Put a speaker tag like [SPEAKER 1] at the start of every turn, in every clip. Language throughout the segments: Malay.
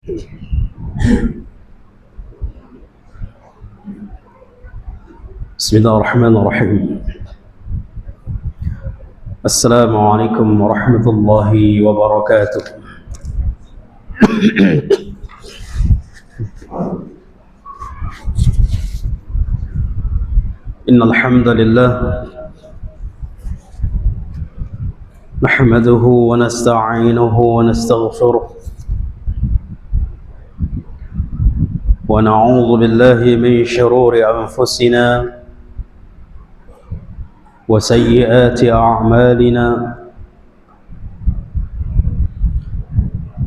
[SPEAKER 1] بسم الله الرحمن الرحيم. السلام عليكم ورحمة الله وبركاته. إن الحمد لله نحمده ونستعينه ونستغفره ونعوذ بالله من شرور أنفسنا وسيئات أعمالنا.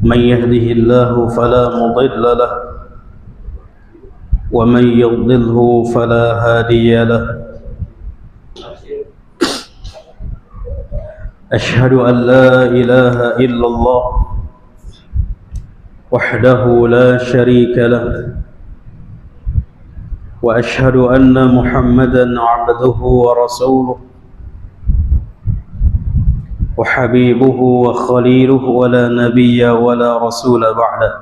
[SPEAKER 1] من يهده الله فلا مضل له ومن يضلله فلا هادي له. أشهد أن لا إله إلا الله وحده لا شريك له، وأشهد أن محمدا عبده ورسوله وحبيبه وخليله، ولا نبي ولا رسول بعده.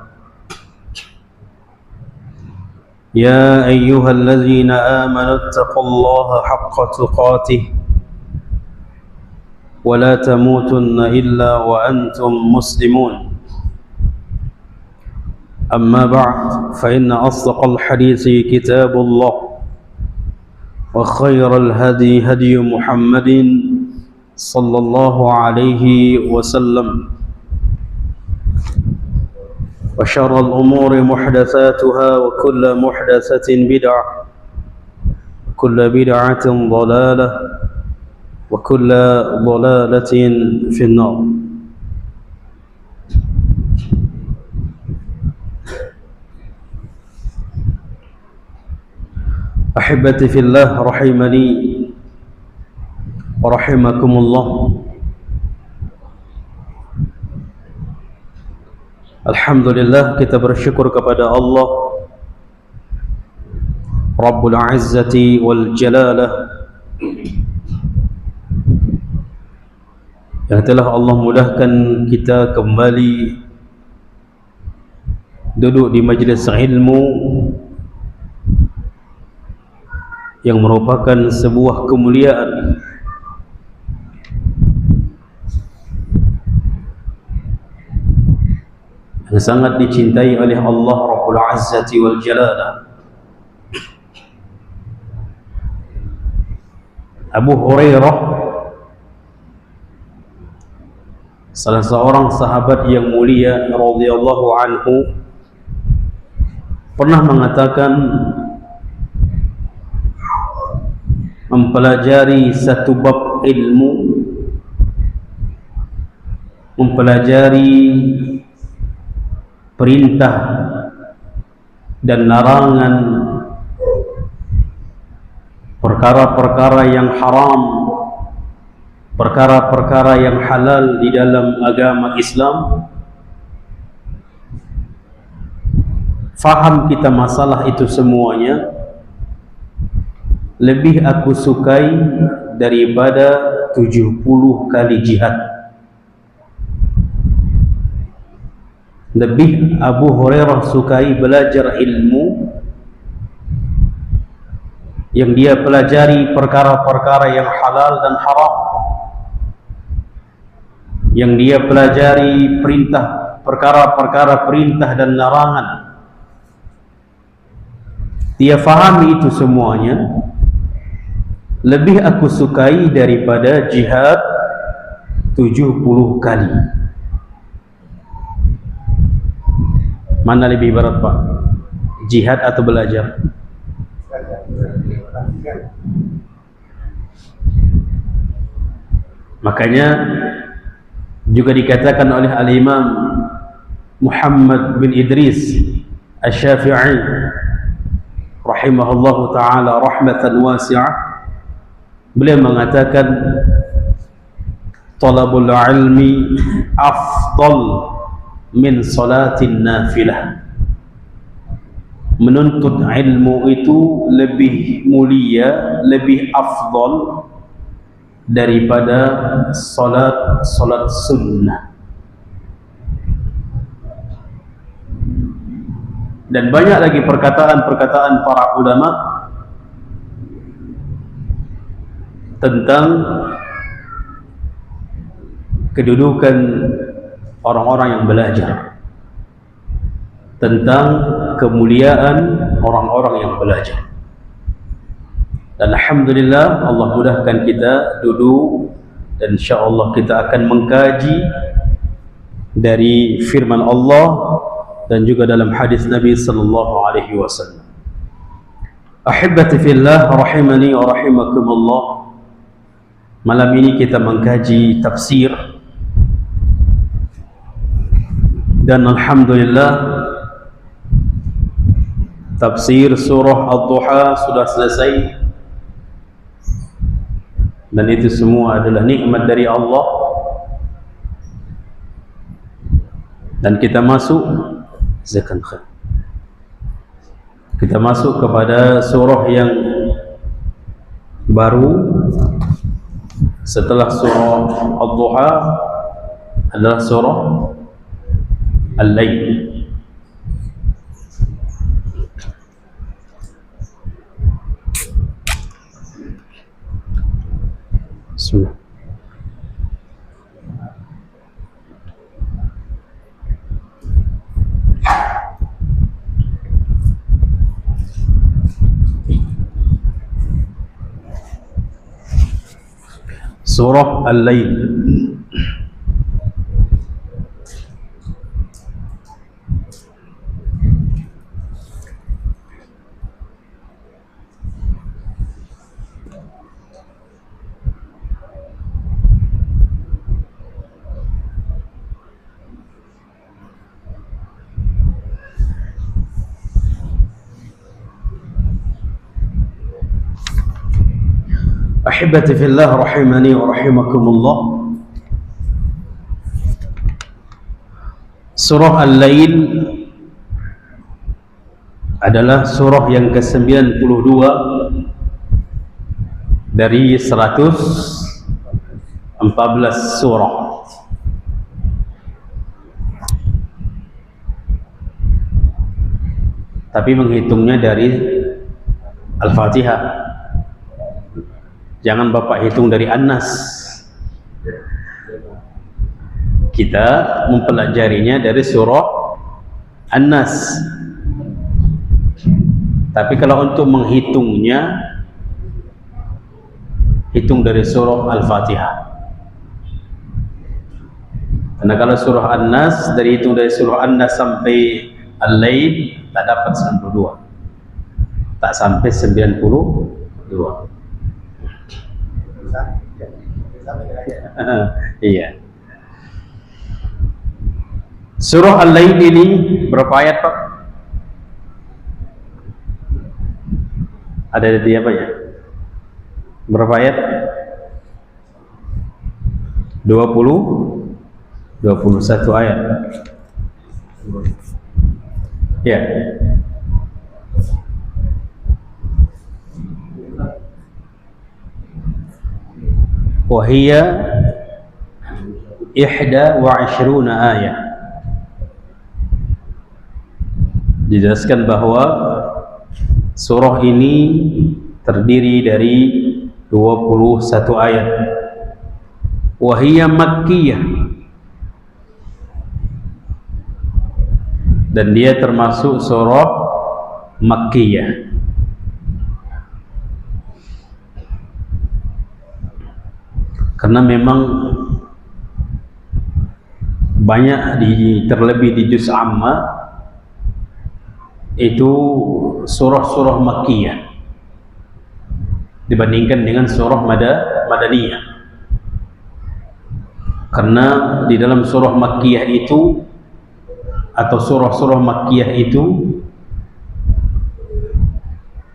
[SPEAKER 1] يا أيها الذين آمنوا اتقوا الله حق تقاته ولا تموتن إلا وأنتم مسلمون. أما بعد، فإن أصدق الحديث كتاب الله، وخير الهدي هدي محمد صلى الله عليه وسلم، وشر الأمور محدثاتها، وكل محدثة بدعة، وكل بدعة ضلالة، وكل ضلالة في النار. أحبتي في الله رحمني ورحمكم الله. Alhamdulillah, kita bersyukur kepada Allah Rabbul Izzati wal Jalalah yang telah Allah mudahkan kita kembali duduk di majlis ilmu yang merupakan sebuah kemuliaan yang sangat dicintai oleh Allah Rabbul Izzati wal Jalalah. Abu Hurairah, salah seorang sahabat yang mulia radhiyallahu anhu, pernah mengatakan, mempelajari satu bab ilmu, mempelajari perintah dan larangan, perkara-perkara yang haram, perkara-perkara yang halal di dalam agama Islam. Faham kita masalah itu semuanya, lebih aku sukai daripada 70 kali jihad. Lebih Abu Hurairah sukai belajar ilmu yang dia pelajari perkara-perkara yang halal dan haram, yang dia pelajari perintah, perkara-perkara perintah dan larangan. Dia fahami itu semuanya, lebih aku sukai daripada jihad 70 kali. Mana lebih berat, Pak? Jihad atau belajar? Makanya juga dikatakan oleh Al-Imam Muhammad bin Idris Asy-Syafi'i rahimahullahu ta'ala rahmatan wasi'ah, beliau mengatakan, talabul ilmi afdal min salatin nafilah. Menuntut ilmu itu lebih mulia, lebih afdal daripada salat sunnah. Dan banyak lagi perkataan-perkataan para ulama tentang kedudukan orang-orang yang belajar, tentang kemuliaan orang-orang yang belajar. Dan alhamdulillah Allah mudahkan kita duduk, dan insyaallah kita akan mengkaji dari firman Allah dan juga dalam hadis Nabi sallallahu alaihi wasallam. Ahibbati fillah rahimani wa rahimakumullah. Malam ini kita mengkaji tafsir, dan alhamdulillah tafsir surah Ad-Duha sudah selesai. Dan itu semua adalah nikmat dari Allah. Dan kita masuk kita masuk kepada surah yang baru setelah surah Ad-Duha, adalah surah Al-Lail. Bismillah. Surah Al-Lail. Ahibati fillah rahimani wa rahimakumullah. Surah Al-Lail adalah surah yang ke-92 dari 114 surah. Tapi menghitungnya dari Al-Fatihah. Jangan Bapak hitung dari An-Nas. Kita mempelajarinya dari surah An-Nas. Tapi kalau untuk menghitungnya, hitung dari surah Al-Fatihah. Karena kalau surah An-Nas, dari hitung dari surah An-Nas sampai Al-Lail, tak dapat 92. Tak sampai 92. Iya. Surah Al-Lail ini berapa ayat, Pak? Ada di apa ya? Berapa ayat? 21 ayat. Ya. Wahia 21 ayat. Dijelaskan bahwa surah ini terdiri dari 21 ayat. Wahia Makkiyah, dan dia termasuk surah Makkiyah. Karena memang banyak terlebih di juz amma itu surah-surah Makkiyah dibandingkan dengan surah Madaniyah. Karena di dalam surah Makkiyah itu atau surah-surah Makkiyah itu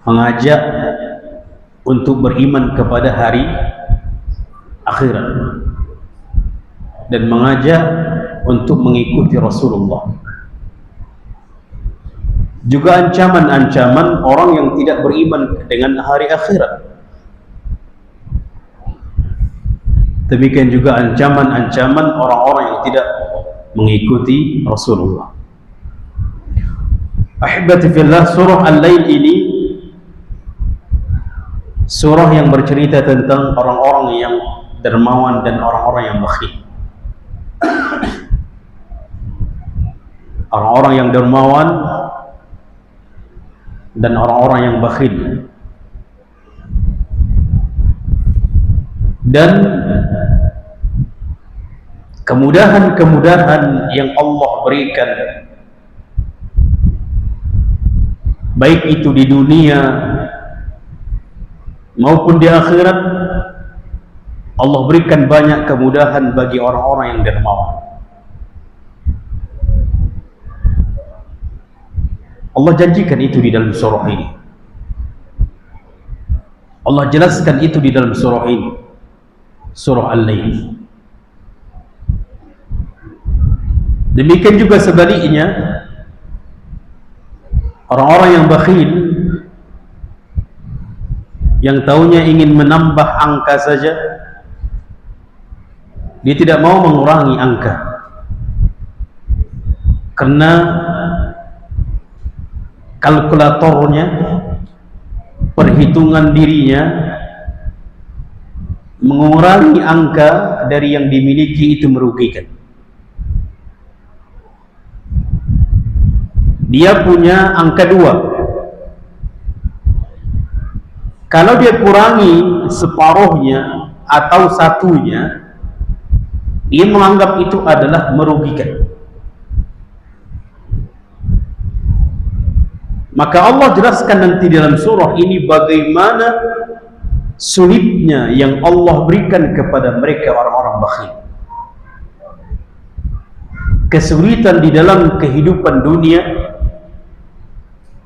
[SPEAKER 1] mengajak untuk beriman kepada hari akhirat dan mengajak untuk mengikuti Rasulullah. Juga ancaman-ancaman orang yang tidak beriman dengan hari akhirat. Demikian juga ancaman-ancaman orang-orang yang tidak mengikuti Rasulullah. Ahibati fillah, surah Al-Lail ini surah yang bercerita tentang orang-orang yang dermawan dan orang-orang yang bakhil. Orang-orang yang dermawan dan orang-orang yang bakhil. Dan kemudahan-kemudahan yang Allah berikan, baik itu di dunia maupun di akhirat, Allah berikan banyak kemudahan bagi orang-orang yang dermawan. Allah janjikan itu di dalam surah ini. Allah jelaskan itu di dalam surah ini, surah Al-Lail. Demikian juga sebaliknya, orang-orang yang bakhil, yang taunya ingin menambah angka saja, dia tidak mau mengurangi angka, karena kalkulatornya, perhitungan dirinya, mengurangi angka dari yang dimiliki itu merugikan. Dia punya angka 2. Kalau dia kurangi separuhnya atau satunya, dia menganggap itu adalah merugikan. Maka Allah jelaskan nanti dalam surah ini bagaimana sulitnya yang Allah berikan kepada mereka orang-orang bakhil. Kesulitan di dalam kehidupan dunia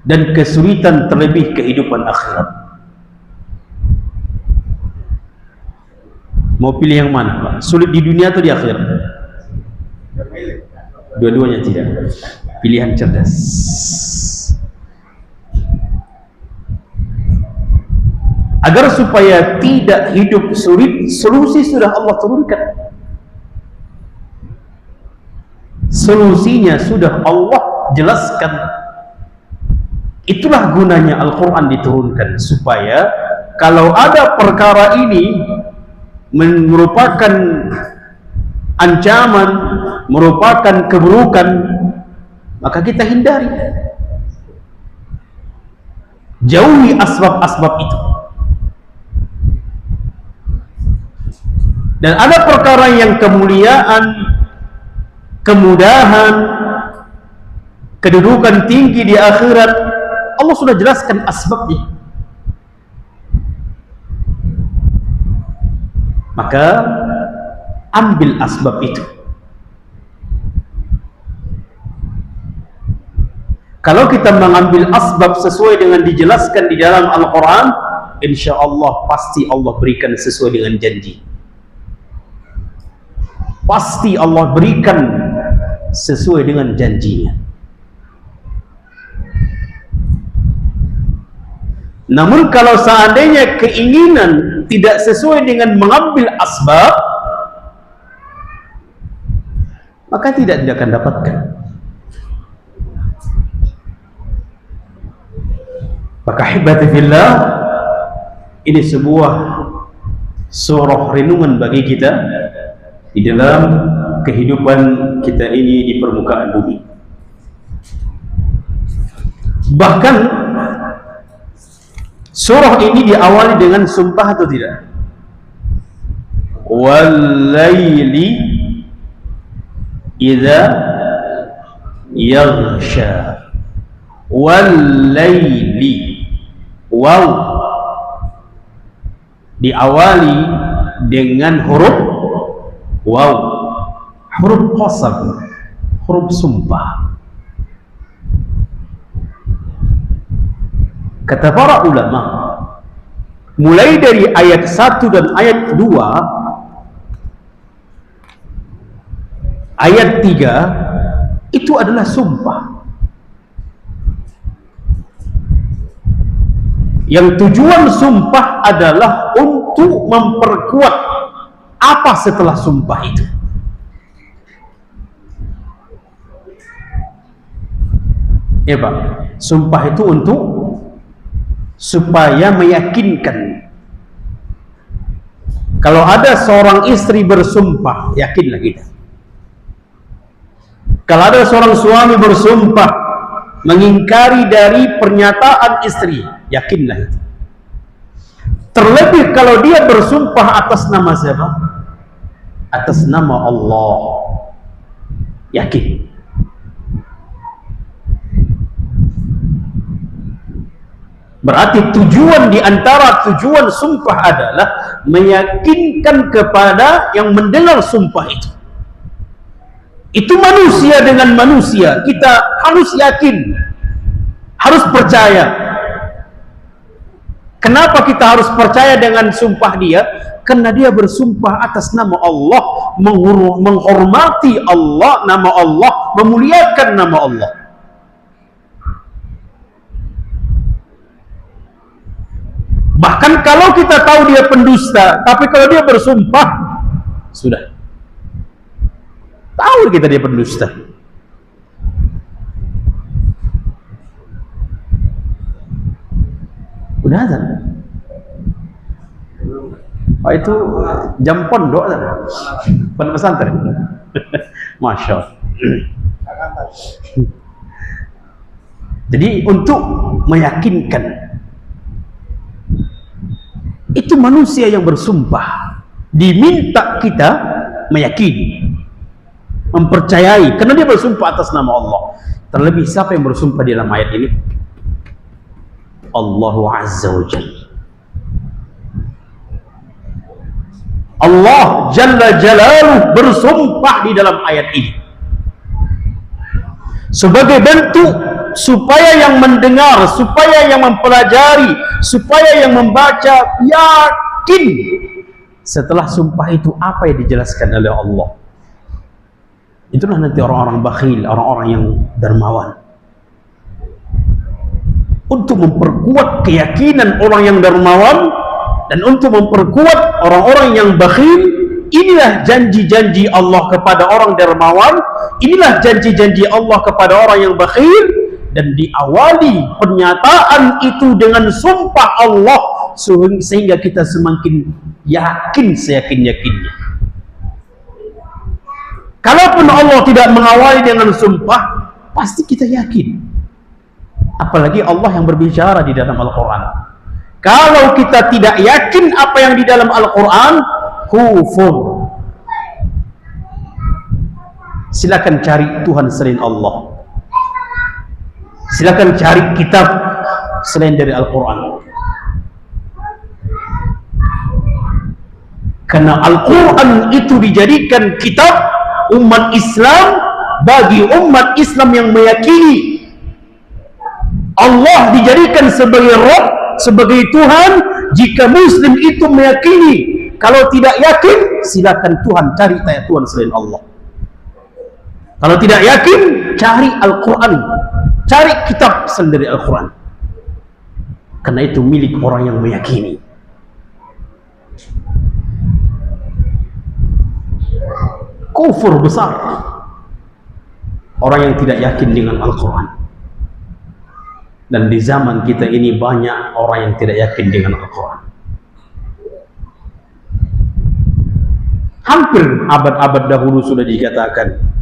[SPEAKER 1] dan kesulitan terlebih kehidupan akhirat. Mau pilih yang mana, Pak? Sulit di dunia atau di akhirat? Dua-duanya tidak. Pilihan cerdas. Agar supaya tidak hidup sulit, solusi sudah Allah turunkan. Solusinya sudah Allah jelaskan. Itulah gunanya Al-Quran diturunkan, supaya kalau ada perkara ini merupakan ancaman, merupakan keburukan, maka kita hindari, jauhi asbab-asbab itu. Dan ada perkara yang kemuliaan, kemudahan, kedudukan tinggi di akhirat, Allah sudah jelaskan asbabnya. Maka ambil asbab itu. Kalau kita mengambil asbab sesuai dengan dijelaskan di dalam Al-Quran, insya Allah pasti Allah berikan sesuai dengan janji. Pasti Allah berikan sesuai dengan janjinya. Namun kalau seandainya keinginan tidak sesuai dengan mengambil asbab, maka tidak akan dapatkan. Maka hibati fillah, ini sebuah surah renungan bagi kita di dalam kehidupan kita ini di permukaan bumi. Bahkan surah ini diawali dengan sumpah atau tidak? Wal-laili idza yaghsha. Wal-laili, waw diawali dengan huruf waw, huruf qasam, huruf sumpah. Kata para ulama, mulai dari ayat 1 dan ayat 2, ayat 3 itu adalah sumpah. Yang tujuan sumpah adalah untuk memperkuat apa setelah sumpah itu. Ya Pak, Sumpah itu untuk supaya meyakinkan. Kalau ada seorang istri bersumpah, yakinlah kita. Kalau ada seorang suami bersumpah mengingkari dari pernyataan istri, yakinlah itu. Terlebih kalau dia bersumpah atas nama siapa? Atas nama Allah, yakin. Berarti tujuan di antara tujuan sumpah adalah meyakinkan kepada yang mendengar sumpah itu. Itu manusia dengan manusia, kita harus yakin, harus percaya. Kenapa kita harus percaya dengan sumpah dia? Karena dia bersumpah atas nama Allah, menghormati Allah, nama Allah, memuliakan nama Allah. Bahkan kalau kita tahu dia pendusta, tapi kalau dia bersumpah, sudah tahu kita dia pendusta. Udah ada. Oh, itu jam pondok kan? Pondok pesantren. Masya Allah. Jadi untuk meyakinkan, itu manusia yang bersumpah, diminta kita meyakini, mempercayai, karena dia bersumpah atas nama Allah. Terlebih siapa yang bersumpah di dalam ayat ini? Allah Azza wa Jalla. Allah Jalla Jalaluh bersumpah di dalam ayat ini sebagai bentuk supaya yang mendengar, supaya yang mempelajari, supaya yang membaca yakin setelah sumpah itu apa yang dijelaskan oleh Allah. Itulah nanti orang-orang bakhil, orang-orang yang dermawan. Untuk memperkuat keyakinan orang yang dermawan dan untuk memperkuat orang-orang yang bakhil, inilah janji-janji Allah kepada orang dermawan, inilah janji-janji Allah kepada orang yang bakhil. Dan diawali pernyataan itu dengan sumpah Allah sehingga kita semakin yakin seyakin-yakinnya. Kalaupun Allah tidak mengawali dengan sumpah, pasti kita yakin. Apalagi Allah yang berbicara di dalam Al-Quran. Kalau kita tidak yakin apa yang di dalam Al-Quran, kufur. Silakan cari Tuhan selain Allah. Silakan cari kitab selain dari Al-Quran. Karena Al-Quran itu dijadikan kitab umat Islam bagi umat Islam yang meyakini Allah dijadikan sebagai Rabb, sebagai Tuhan. Jika Muslim itu meyakini, kalau tidak yakin, silakan Tuhan cari Tuhan selain Allah. Kalau tidak yakin, cari Al-Quran, cari kitab sendiri Al-Quran. Karena itu milik orang yang meyakini. Kufur besar orang yang tidak yakin dengan Al-Quran. Dan di zaman kita ini banyak orang yang tidak yakin dengan Al-Quran. Hampir abad-abad dahulu sudah dikatakan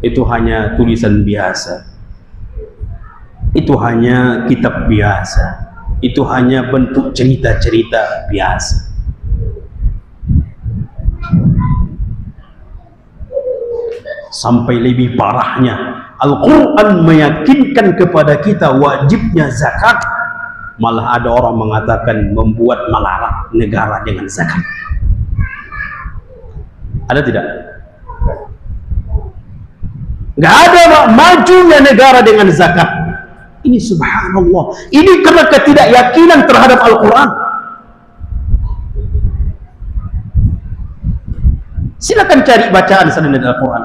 [SPEAKER 1] itu hanya tulisan biasa, itu hanya kitab biasa, itu hanya bentuk cerita-cerita biasa. Sampai lebih parahnya, Al-Quran meyakinkan kepada kita wajibnya zakat. Malah ada orang mengatakan membuat melarat negara dengan zakat. Ada tidak? Gak ada majunya negara dengan zakat. Ini subhanallah. Ini karena ketidakyakinan terhadap Al-Quran. Silakan cari bacaan selain dari Al-Quran.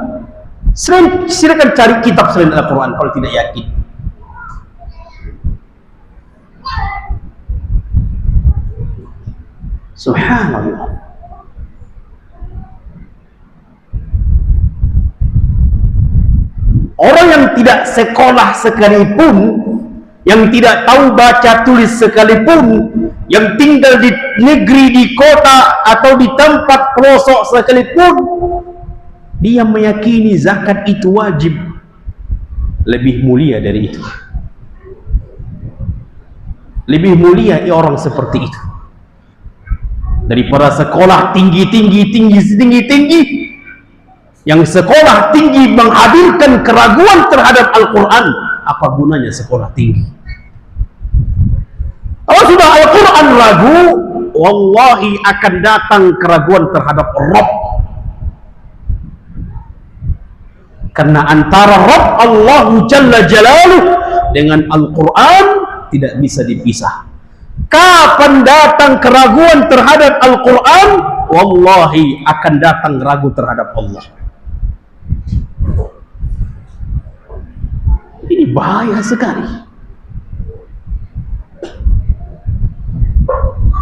[SPEAKER 1] Silakan cari kitab selain Al-Quran kalau tidak yakin. Subhanallah. Orang yang tidak sekolah sekalipun, yang tidak tahu baca tulis sekalipun, yang tinggal di negeri, di kota, atau di tempat pelosok sekalipun, dia meyakini zakat itu wajib, lebih mulia dari itu. Lebih mulia orang seperti itu daripada sekolah tinggi, yang sekolah tinggi menghadirkan keraguan terhadap Al-Quran. Apa gunanya sekolah tinggi? Kalau sudah Al-Quran ragu, wallahi akan datang keraguan terhadap Rabb. Karena antara Rabb Allah Jalla Jalaluh dengan Al-Quran tidak bisa dipisah. Kapan datang keraguan terhadap Al-Quran, wallahi akan datang ragu terhadap Allah. Ini bahaya sekali.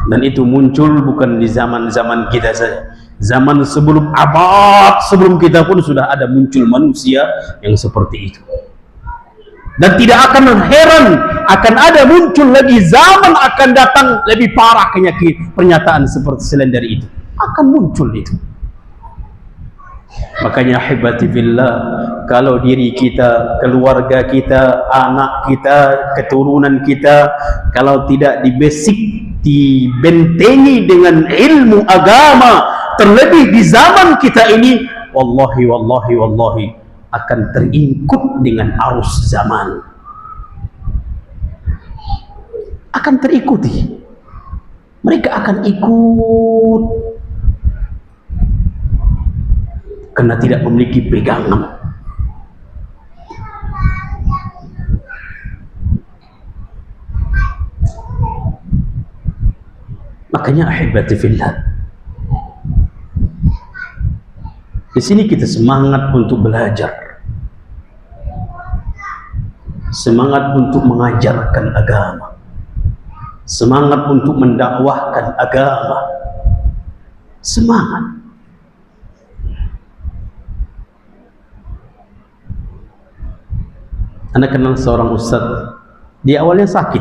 [SPEAKER 1] Dan itu muncul bukan di zaman-zaman kita saja. Zaman sebelum abad sebelum kita pun sudah ada muncul manusia yang seperti itu. Dan tidak akan heran akan ada muncul lagi zaman akan datang lebih parah pernyataan seperti selain dari itu. Akan muncul itu. Makanya ahibati billah, kalau diri kita, keluarga kita, anak kita, keturunan kita, kalau tidak dibentengi dengan ilmu agama, terlebih di zaman kita ini, wallahi akan teringkut dengan arus zaman, akan terikuti. Mereka akan ikut karena tidak memiliki pegangan. Makanya ahibati fillah, di sini kita semangat untuk belajar, semangat untuk mengajarkan agama, semangat untuk mendakwahkan agama, semangat. Anda kenal seorang ustaz, dia awalnya sakit.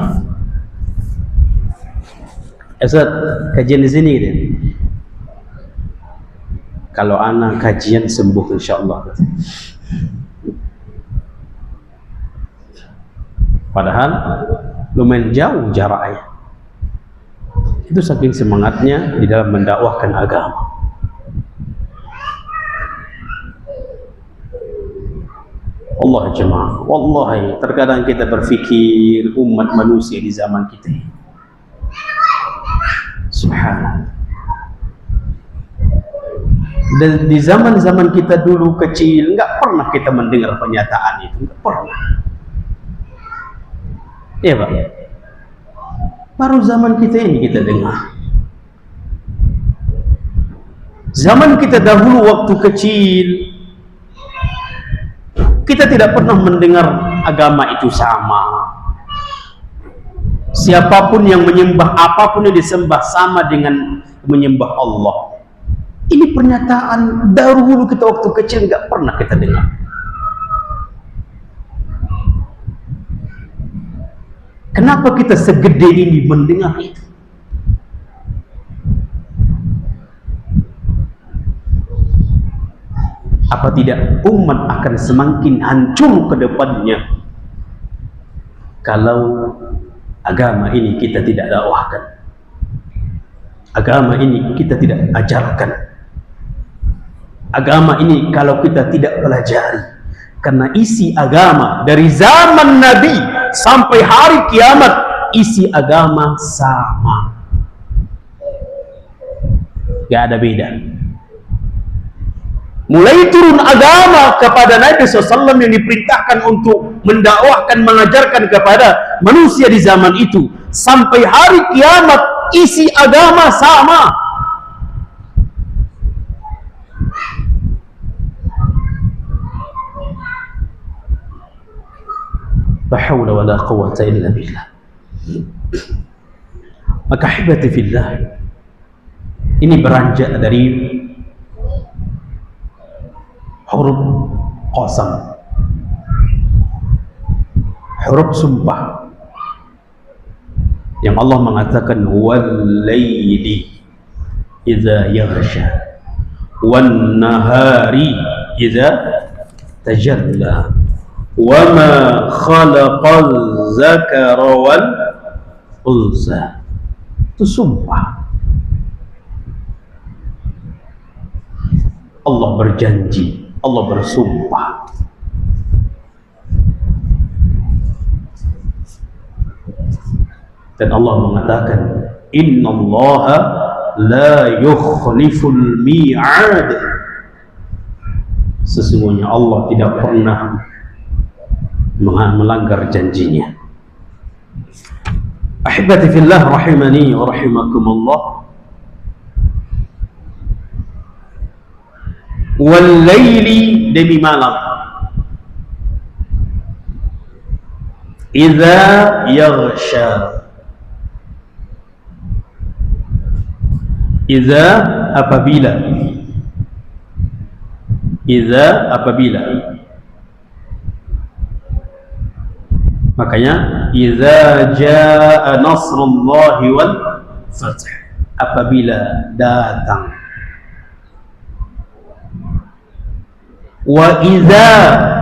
[SPEAKER 1] Ustaz, kajian di sini gitu. Kalau anak kajian sembuh insyaallah. Padahal lumayan jauh jaraknya. Itu saking semangatnya di dalam mendakwahkan agama. Allah jemaah, wallahi terkadang kita berfikir umat manusia di zaman kita ini, subhanallah. Dan di zaman-zaman kita dulu kecil, nggak pernah kita mendengar pernyataan itu, nggak pernah. Ya Pak, baru zaman kita ini kita dengar. Zaman kita dahulu waktu kecil, kita tidak pernah mendengar agama itu sama. Siapapun yang menyembah, apapun yang disembah sama dengan menyembah Allah. Ini pernyataan dahulu kita waktu kecil nggak pernah kita dengar. Kenapa kita segede ini mendengar itu? Apa tidak umat akan semakin hancur ke depannya kalau agama ini kita tidak dakwahkan, agama ini kita tidak ajarkan, agama ini kalau kita tidak pelajari. Karena isi agama dari zaman Nabi sampai hari kiamat, isi agama sama, gak ada beda. Mulai turun agama kepada Nabi SAW yang diperintahkan untuk mendakwahkan, mengajarkan kepada manusia di zaman itu, sampai hari kiamat isi agama sama. La haula wa la quwwata illa billah. Maka hibati fillah, ini beranjak dari huruf qasam, huruf sumpah. yang Allah mengatakan wal-laili idza yaghsha wan nahari idza tajalla wa ma khalaqal zakara wal unsa. Itu sumpah. Allah berjanji, Allah bersumpah. Dan Allah mengatakan innallaha la yukhliful mi'ad. Sesungguhnya Allah tidak pernah melanggar janjinya. Ahibati fillah rahimani wa rahimakumullah. Wal laili, demi malam, idza yaghsha, idza apabila, idza apabila, makanya idza jaa nasrullahi wal fath, apabila datang, wa idza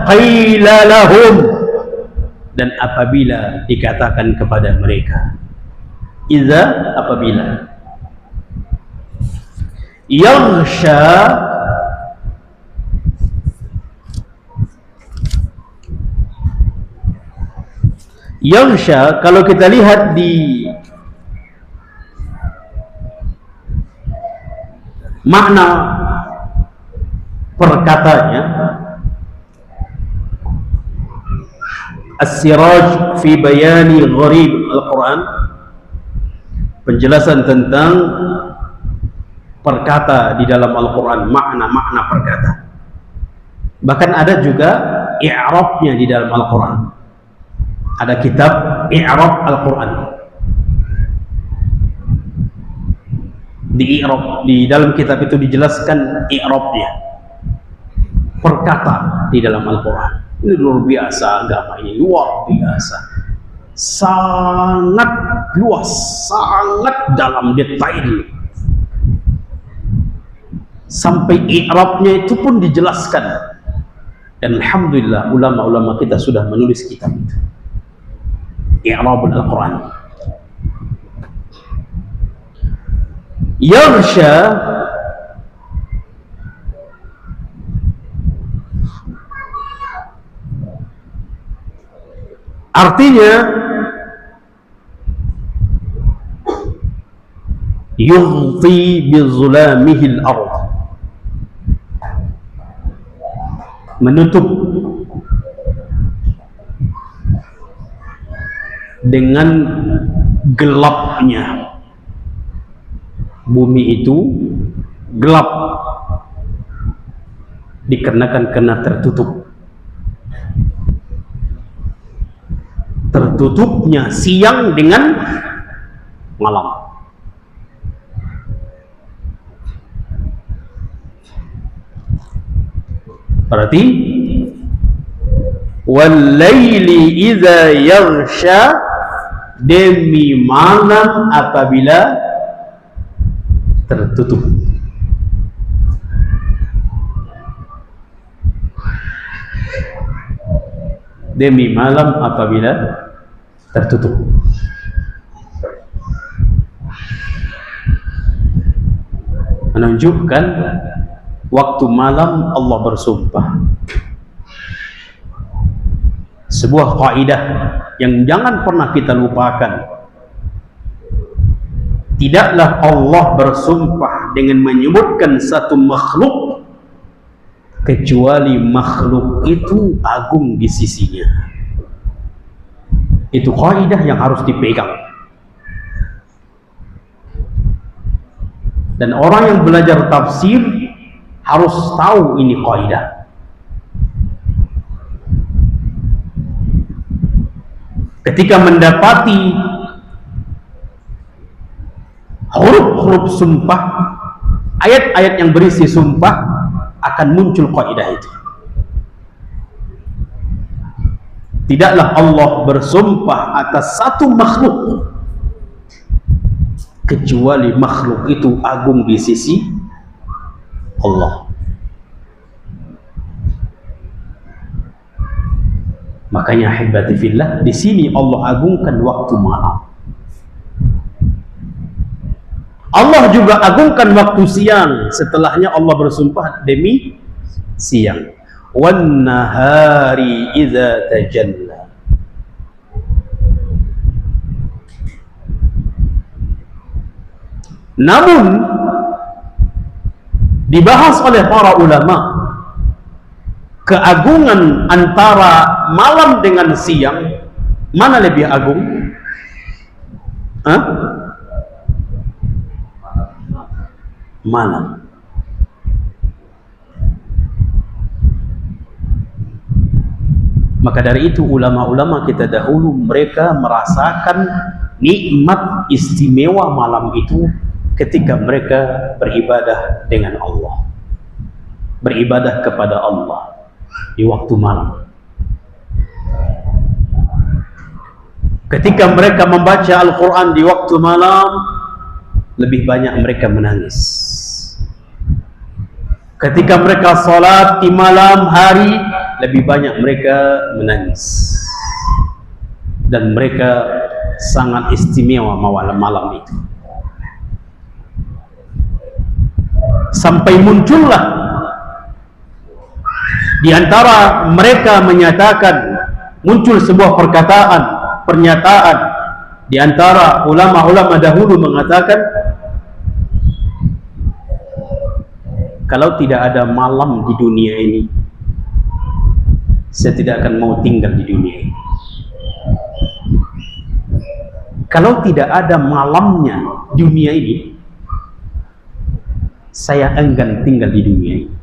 [SPEAKER 1] qila lahum, dan apabila dikatakan kepada mereka. Idza apabila, yaghsha yaghsha, kalau kita lihat di makna perkataannya, As-Siraj fi bayani gharib Al-Quran, penjelasan tentang perkata di dalam Al-Quran, makna-makna perkata. Bahkan ada juga i'rabnya di dalam Al-Quran. Ada kitab i'rab Al-Quran. Di i'rab, di dalam kitab itu dijelaskan i'rabnya, perkata di dalam Al-Quran. Ini luar biasa, agama ini luar biasa, sangat luas, sangat dalam detail, sampai i'rabnya itu pun dijelaskan. Dan alhamdulillah ulama-ulama kita sudah menulis kitab itu, i'rabul Al-Quran. Yaghsha artinya yughti bizulamihi al-ard, menutup dengan gelapnya bumi. Itu gelap dikarenakan kena tertutupnya siang dengan malam. Berarti wal laili idza yaghsha, demi malam apabila tertutup. Demi malam apabila tertutup. Menunjukkan waktu malam Allah bersumpah. Sebuah kaidah yang jangan pernah kita lupakan. Tidaklah Allah bersumpah dengan menyebutkan satu makhluk kecuali makhluk itu agung di sisinya. Itu kaidah yang harus dipegang. Dan orang yang belajar tafsir harus tahu ini kaidah. Ketika mendapati huruf-huruf sumpah, ayat-ayat yang berisi sumpah, akan muncul kaidah itu. Tidaklah Allah bersumpah atas satu makhluk kecuali makhluk itu agung di sisi Allah. Makanya hibati fillah, di sini Allah agungkan waktu malam. Allah juga agungkan waktu siang. Setelahnya Allah bersumpah demi siang. Wan nahari idza tajalla. Namun dibahas oleh para ulama, keagungan antara malam dengan siang, mana lebih agung? Malam. Maka dari itu ulama-ulama kita dahulu mereka merasakan nikmat istimewa malam itu ketika mereka beribadah dengan Allah, beribadah kepada Allah di waktu malam. Ketika mereka membaca Al-Quran di waktu malam, lebih banyak mereka menangis. Ketika mereka salat di malam hari, lebih banyak mereka menangis. Dan mereka sangat istimewa malam itu. Sampai muncullah di antara mereka menyatakan, muncul sebuah pernyataan di antara ulama-ulama dahulu mengatakan, kalau tidak ada malam di dunia ini, saya tidak akan mau tinggal di dunia ini. Kalau tidak ada malamnya dunia ini, saya enggan tinggal di dunia ini.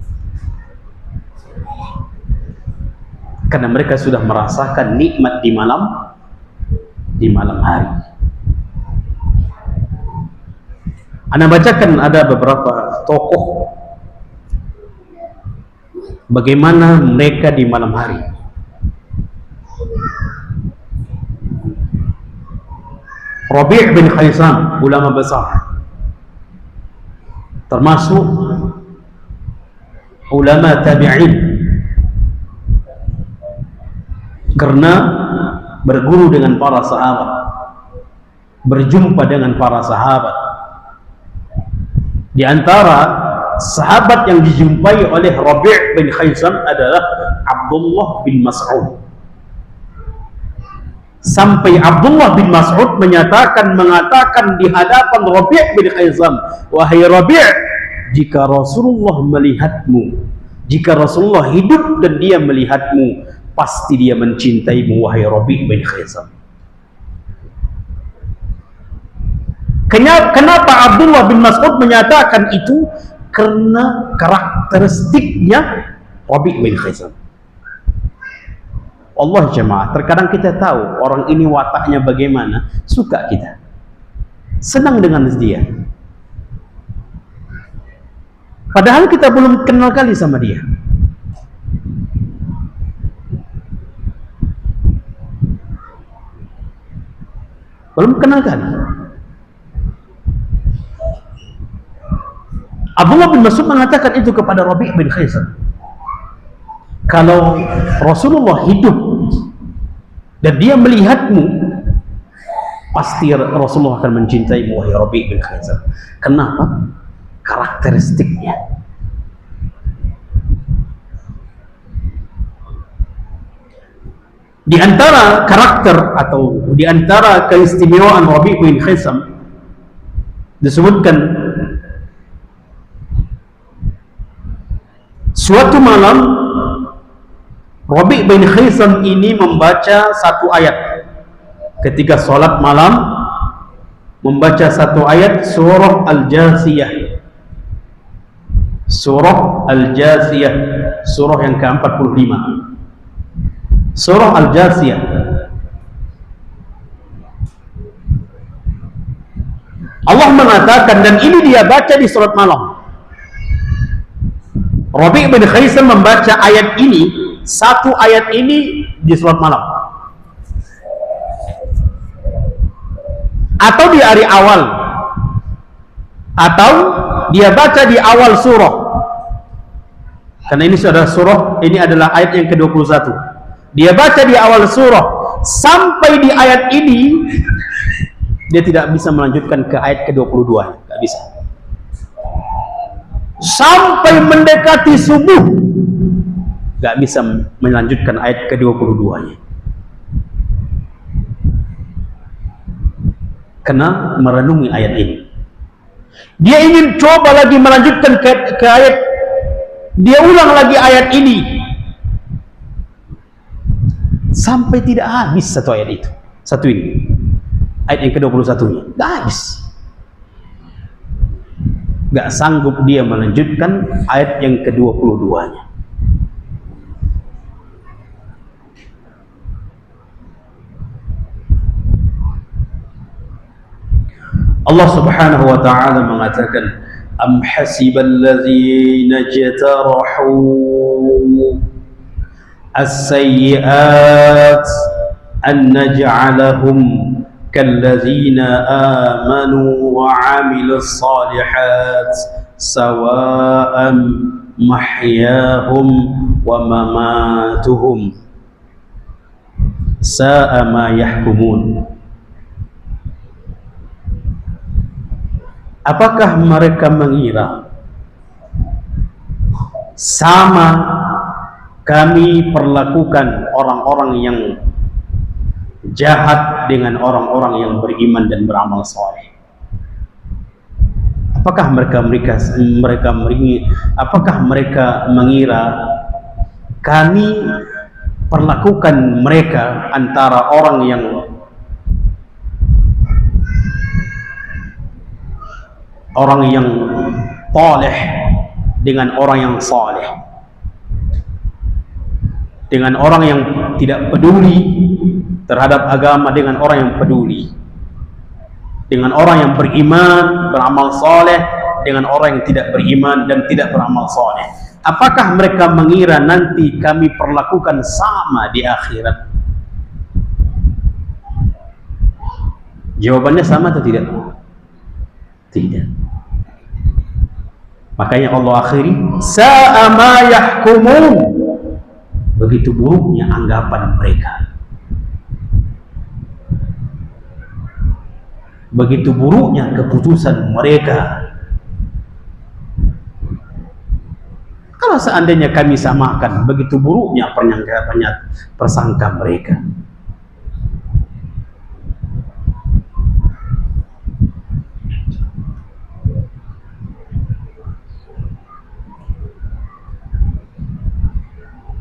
[SPEAKER 1] Karena mereka sudah merasakan nikmat di malam hari. Ana bacakan ada beberapa tokoh bagaimana mereka di malam hari. Rabi' bin Khaisam, ulama besar, termasuk ulama tabi'in, karena berguru dengan para sahabat, berjumpa dengan para sahabat. Di antara sahabat yang dijumpai oleh Rabi' bin Khaisam adalah Abdullah bin Mas'ud. Sampai Abdullah bin Mas'ud mengatakan di hadapan Rabi' bin Khaisam, wahai Rabi', jika Rasulullah melihatmu, jika Rasulullah hidup dan dia melihatmu, pasti dia mencintaimu, wahai Rabi' bin Khaisam. Kenapa Abdullah bin Mas'ud menyatakan itu? Karena karakteristiknya Rabi' bin Khaisam. Allah jemaah, terkadang kita tahu orang ini wataknya bagaimana, suka kita, senang dengan dia, padahal kita belum kenal kali sama dia. Belum kenal kali. Abdullah bin Mas'ud mengatakan itu kepada Rabi' bin Khaisam. Kalau Rasulullah hidup dan dia melihatmu, pasti Rasulullah akan mencintaimu, wahai Rabi' bin Khaisam. Kenapa? Karakteristiknya. Di antara karakter atau di antara keistimewaan Rabi' bin Khaisam disebutkan, suatu malam Rabi' bin Khaisam ini membaca satu ayat ketika sholat malam, membaca satu ayat surah Al-Jasiyah. Surah Al-Jasiyah, surah yang ke-45. Surah Al-Jasiyah. Allah mengatakan, dan ini dia baca di sholat malam. Rabi' bin Khaisam membaca ayat ini, satu ayat ini di sholat malam atau di hari awal atau dia baca di awal surah, karena ini sudah surah, ini adalah ayat yang ke-21. Dia baca di awal surah sampai di ayat ini, dia tidak bisa melanjutkan ke ayat ke-22, tidak bisa. Sampai mendekati subuh, tidak bisa melanjutkan ayat ke-22-nya. Karena merenungi ayat ini. Dia ingin coba lagi melanjutkan ke ayat, dia ulang lagi ayat ini sampai tidak habis satu ayat itu, satu ini, ayat yang ke-21-nya tidak habis. Tidak sanggup dia melanjutkan ayat yang ke-22-nya. Allah Subhanahu wa ta'ala mengatakan, am hasibal ladzina jatarahu as-sayyi'at an naj'alahum kalladzina amanu wa 'amilus shalihat sawa'an mahyahum wa mamatuhum sa'a ma yahkumun. Apakah mereka mengira sama kami perlakukan orang-orang yang jahat dengan orang-orang yang beriman dan beramal saleh? Apakah mereka mengira kami perlakukan mereka antara orang yang saleh dengan orang yang saleh, dengan orang yang tidak peduli terhadap agama dengan orang yang peduli, dengan orang yang beriman beramal saleh dengan orang yang tidak beriman dan tidak beramal saleh? Apakah mereka mengira nanti kami perlakukan sama di akhirat? Jawabannya sama atau tidak? Tidak. Makanya Allah akhiri, sa'a ma yahkumun. Begitu buruknya anggapan mereka, begitu buruknya keputusan mereka. Kalau seandainya kami samakan, begitu buruknya persangka mereka.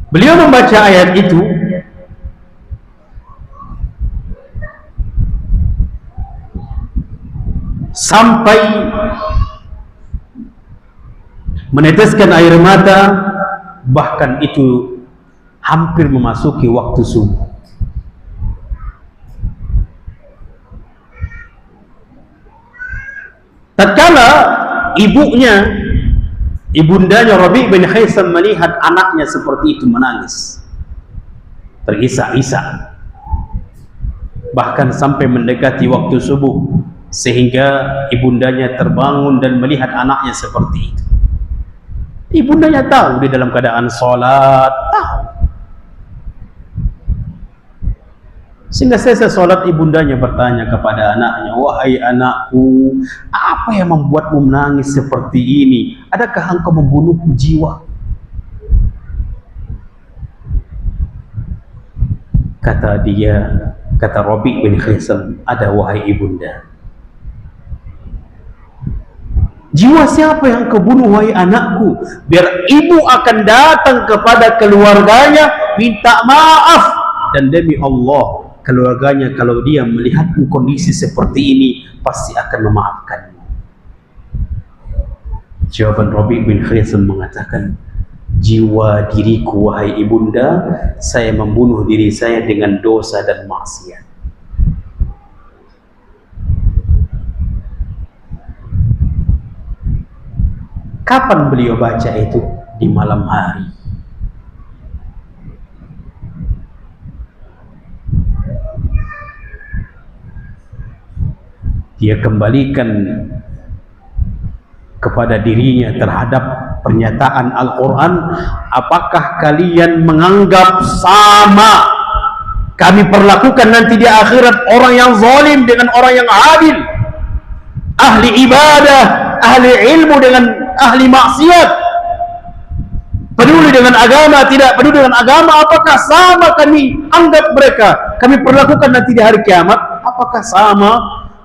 [SPEAKER 1] Beliau membaca ayat itu sampai meneteskan air mata, bahkan itu hampir memasuki waktu subuh. Tatkala ibundanya Rabi' bin Khaisam melihat anaknya seperti itu menangis, terisak-isak, bahkan sampai mendekati waktu subuh, sehingga ibundanya terbangun dan melihat anaknya seperti itu. Ibundanya tahu di dalam keadaan sholat, tahu. Sehingga selesai sholat, ibundanya bertanya kepada anaknya, wahai anakku, apa yang membuatmu menangis seperti ini? Adakah engkau membunuh jiwa? Kata Rabi' bin Khaisam, ada wahai ibunda. Jiwa siapa yang kau bunuh wahai anakku? Biar ibu akan datang kepada keluarganya minta maaf, dan demi Allah, keluarganya kalau dia melihatmu kondisi seperti ini pasti akan memaafkanmu. Jawaban Rabi' bin Khaisam mengatakan, jiwa diriku wahai ibunda, saya membunuh diri saya dengan dosa dan maksiat. Kapan beliau baca itu? Di malam hari. Dia kembalikan kepada dirinya terhadap pernyataan Al-Quran, apakah kalian menganggap sama kami perlakukan nanti di akhirat orang yang zalim dengan orang yang adil, ahli ibadah, ahli ilmu dengan ahli maksiat, peduli dengan agama, tidak peduli dengan agama, apakah sama kami anggap mereka, kami perlakukan nanti di hari kiamat? Apakah sama?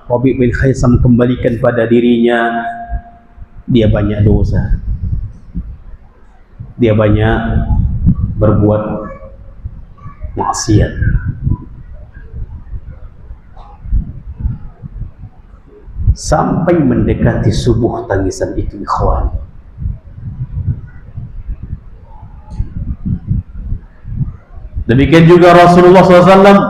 [SPEAKER 1] Rabi' bin Khaisam kembalikan pada dirinya, dia banyak dosa, dia banyak berbuat maksiat. Sampai mendekati subuh tangisan itu, ikhwan. Demikian juga Rasulullah SAW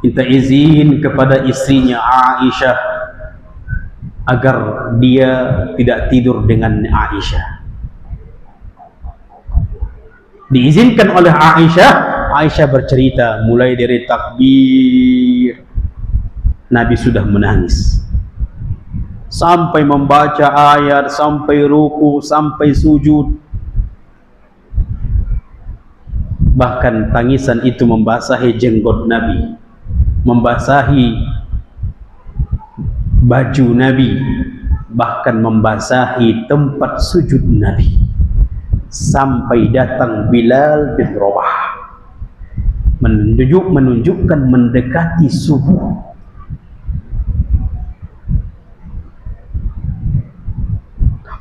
[SPEAKER 1] minta izin kepada istrinya Aisyah agar dia tidak tidur dengan Aisyah. Diizinkan oleh Aisyah. Aisyah bercerita mulai dari takbir Nabi sudah menangis, sampai membaca ayat, sampai ruku, sampai sujud. Bahkan tangisan itu membasahi jenggot Nabi, membasahi baju Nabi, bahkan membasahi tempat sujud Nabi, sampai datang Bilal bin Rabah menunjukkan mendekati subuh.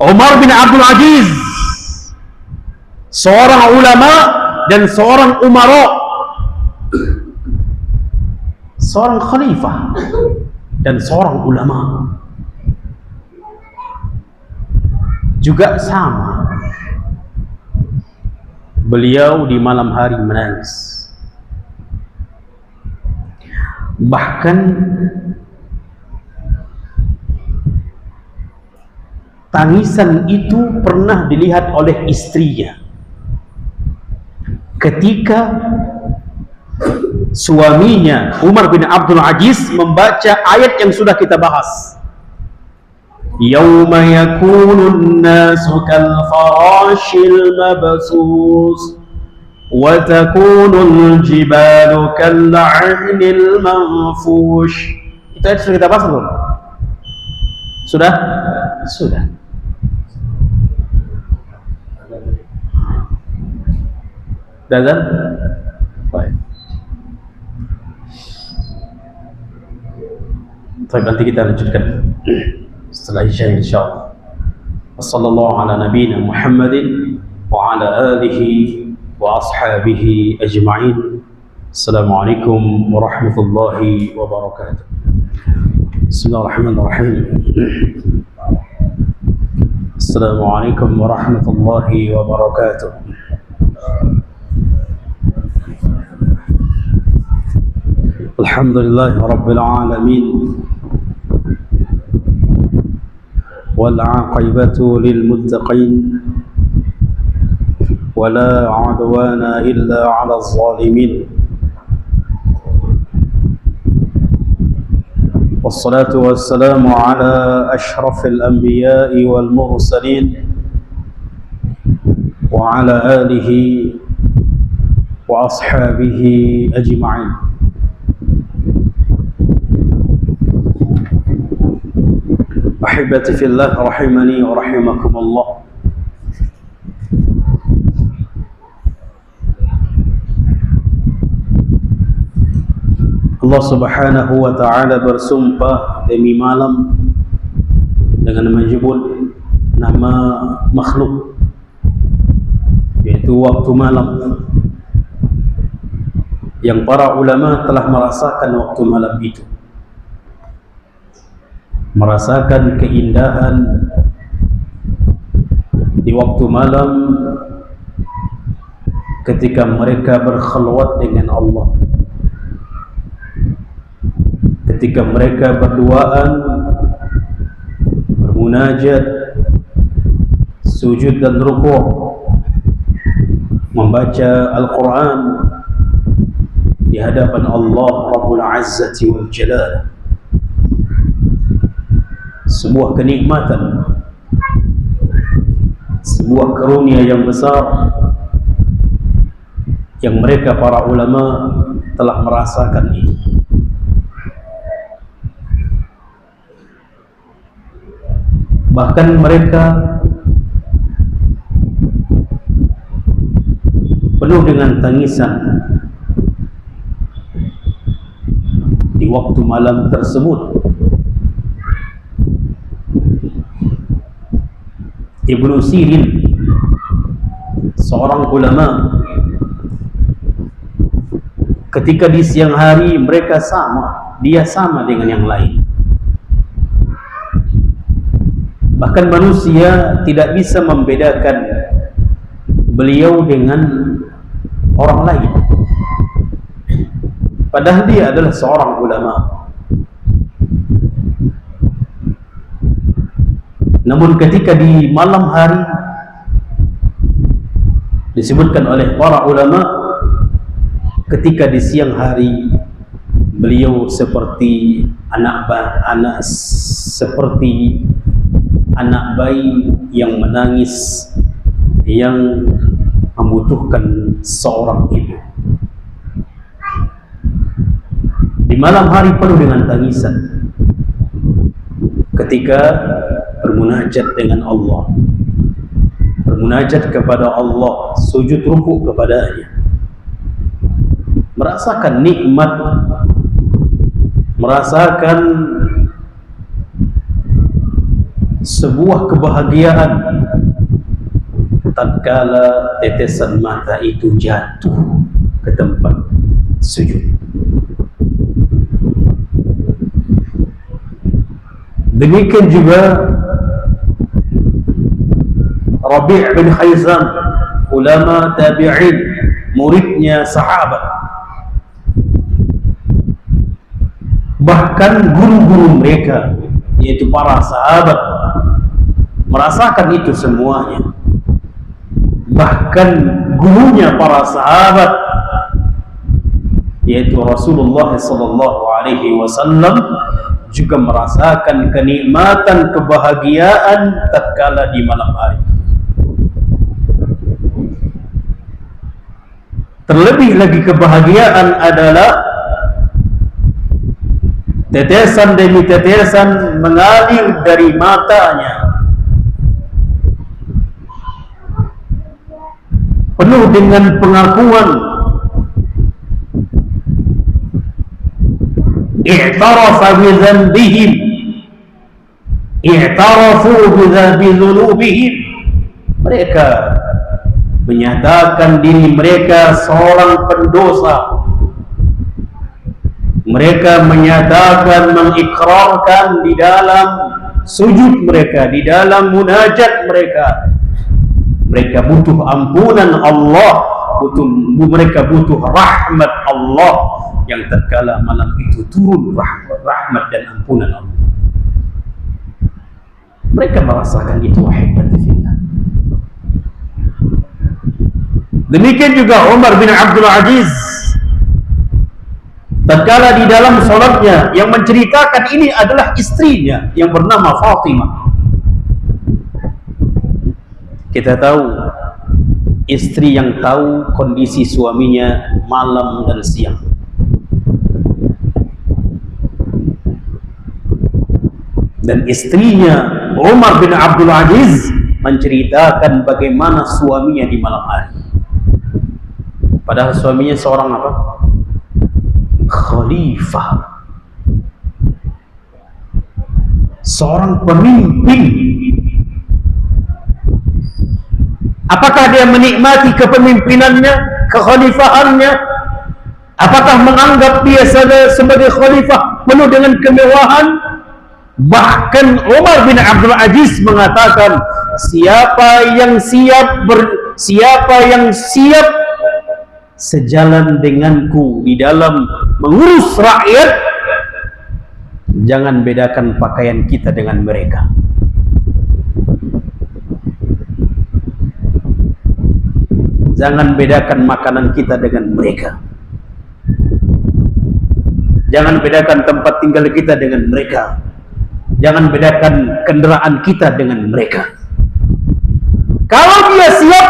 [SPEAKER 1] Umar bin Abdul Aziz, seorang ulama dan seorang umara, seorang khalifah dan seorang ulama, juga sama. Beliau di malam hari menangis. Bahkan tangisan itu pernah dilihat oleh istrinya ketika suaminya Umar bin Abdul Aziz membaca ayat yang sudah kita bahas. Yauma yakunun nasu kal farashil mabsus wa takunul jibalu kal 'ahnil manfush. Itu ayat sudah kita bahas belum? Sudah? Sudah. Dazan? Baik. Baik, nanti kita lanjutkan setelah Isya insyaallah. Wassallallahu ala nabiyyina Muhammadin wa ala alihi wa ashabihi ajma'in. Assalamualaikum warahmatullahi wabarakatuh. Bismillahirrahmanirrahim. Assalamualaikum warahmatullahi wabarakatuh. Alhamdulillah Rabbil Alamin, wal 'aqibatu lil muttaqin, wala 'udwana illa 'alal zalimin. Wassalatu wassalamu ala ashrafil anbiya'i wal mursalin wa ala alihi wa ashabihi ajma'in. Ahibati fillah rahimani wa rahimakumullah. Allah subhanahu wa ta'ala bersumpah demi malam dengan menyebut nama makhluk, yaitu waktu malam, yang para ulama telah merasakan waktu malam itu, merasakan keindahan di waktu malam ketika mereka berkhulwat dengan Allah, ketika mereka berduaan, bermunajat, sujud dan rukuk, membaca Al-Quran di hadapan Allah Rabbul Izzati wal Jalal. sebuah kenikmatan, sebuah karunia yang besar yang mereka para ulama telah merasakan itu. Bahkan mereka penuh dengan tangisan di waktu malam tersebut. Ibnu Sirin, seorang ulama, ketika di siang hari mereka sama, dia sama dengan yang lain. Bahkan manusia tidak bisa membedakan beliau dengan orang lain, padahal dia adalah seorang ulama. Namun ketika di malam hari, disebutkan oleh para ulama, ketika di siang hari beliau seperti seperti anak bayi yang menangis, yang membutuhkan seorang ibu. Di malam hari penuh dengan tangisan, ketika bermunajat dengan Allah, bermunajat kepada Allah, sujud rukuk kepadanya, merasakan nikmat, merasakan sebuah kebahagiaan tatkala tetesan mata itu jatuh ke tempat sujud. Demikian juga Rabi' bin Khaizam, ulama tabi'in, muridnya sahabat. Bahkan guru-guru mereka, yaitu para sahabat, merasakan itu semuanya. Bahkan gurunya para sahabat, yaitu Rasulullah SAW, juga merasakan kenikmatan, kebahagiaan tatkala di malam hari. Terlebih lagi kebahagiaan adalah tetesan demi tetesan mengalir dari matanya, penuh dengan pengakuan, i'tarafa bi dhanbihim, i'tarafu bi dhunubihim. Mereka menyatakan diri mereka seorang pendosa. Mereka menyatakan, mengikrarkan di dalam sujud mereka, di dalam munajat mereka, mereka butuh ampunan Allah, mereka butuh rahmat Allah, yang tatkala malam itu turun rahmat dan ampunan Allah. Mereka merasakan itu, wahibati fillah. Demikian juga Umar bin Abdul Aziz, tatkala di dalam sholatnya, yang menceritakan ini adalah istrinya yang bernama Fatimah. Kita tahu, istri yang tahu kondisi suaminya malam dan siang. Dan istrinya Umar bin Abdul Aziz menceritakan bagaimana suaminya di malam hari. Padahal suaminya seorang apa? Khalifah, seorang pemimpin. Apakah dia menikmati kepemimpinannya, kekhalifahannya? Apakah menganggap dia sebagai khalifah penuh dengan kemewahan? Bahkan Umar bin Abdul Aziz mengatakan, siapa yang siap sejalan denganku di dalam mengurus rakyat, jangan bedakan pakaian kita dengan mereka. Jangan bedakan makanan kita dengan mereka. Jangan bedakan tempat tinggal kita dengan mereka. Jangan bedakan kendaraan kita dengan mereka. Kalau dia siap,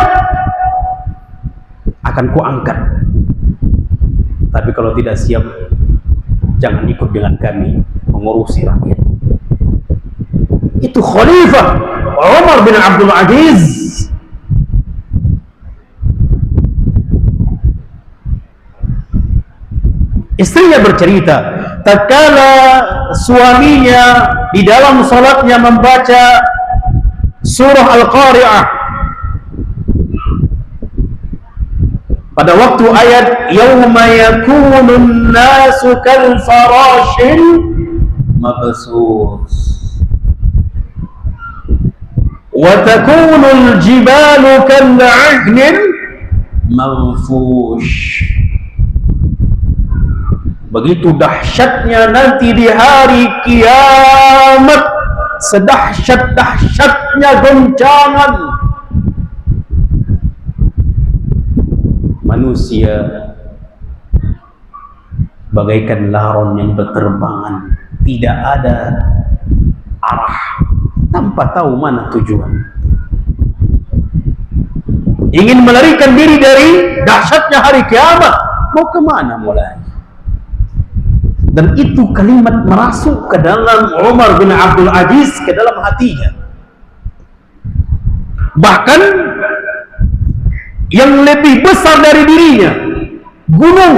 [SPEAKER 1] akan ku angkat. Tapi kalau tidak siap, jangan ikut dengan kami mengurusi rakyat. Itu Khalifah Umar bin Abdul Aziz. Istrinya bercerita, tatkala suaminya di dalam salatnya membaca surah Al-Qari'ah, pada waktu ayat yauma yakunun nasu kal farashil mabsus wa takunul jibalu kal 'ahnil manfush. Begitu dahsyatnya nanti di hari kiamat, sedahsyat-dahsyatnya goncangan. Manusia bagaikan laron yang berterbangan, tidak ada arah, tanpa tahu mana tujuan. Ingin melarikan diri dari dahsyatnya hari kiamat, mau kemana mulai? Dan itu kalimat merasuk ke dalam Umar bin Abdul Aziz, ke dalam hatinya. Bahkan yang lebih besar dari dirinya, gunung,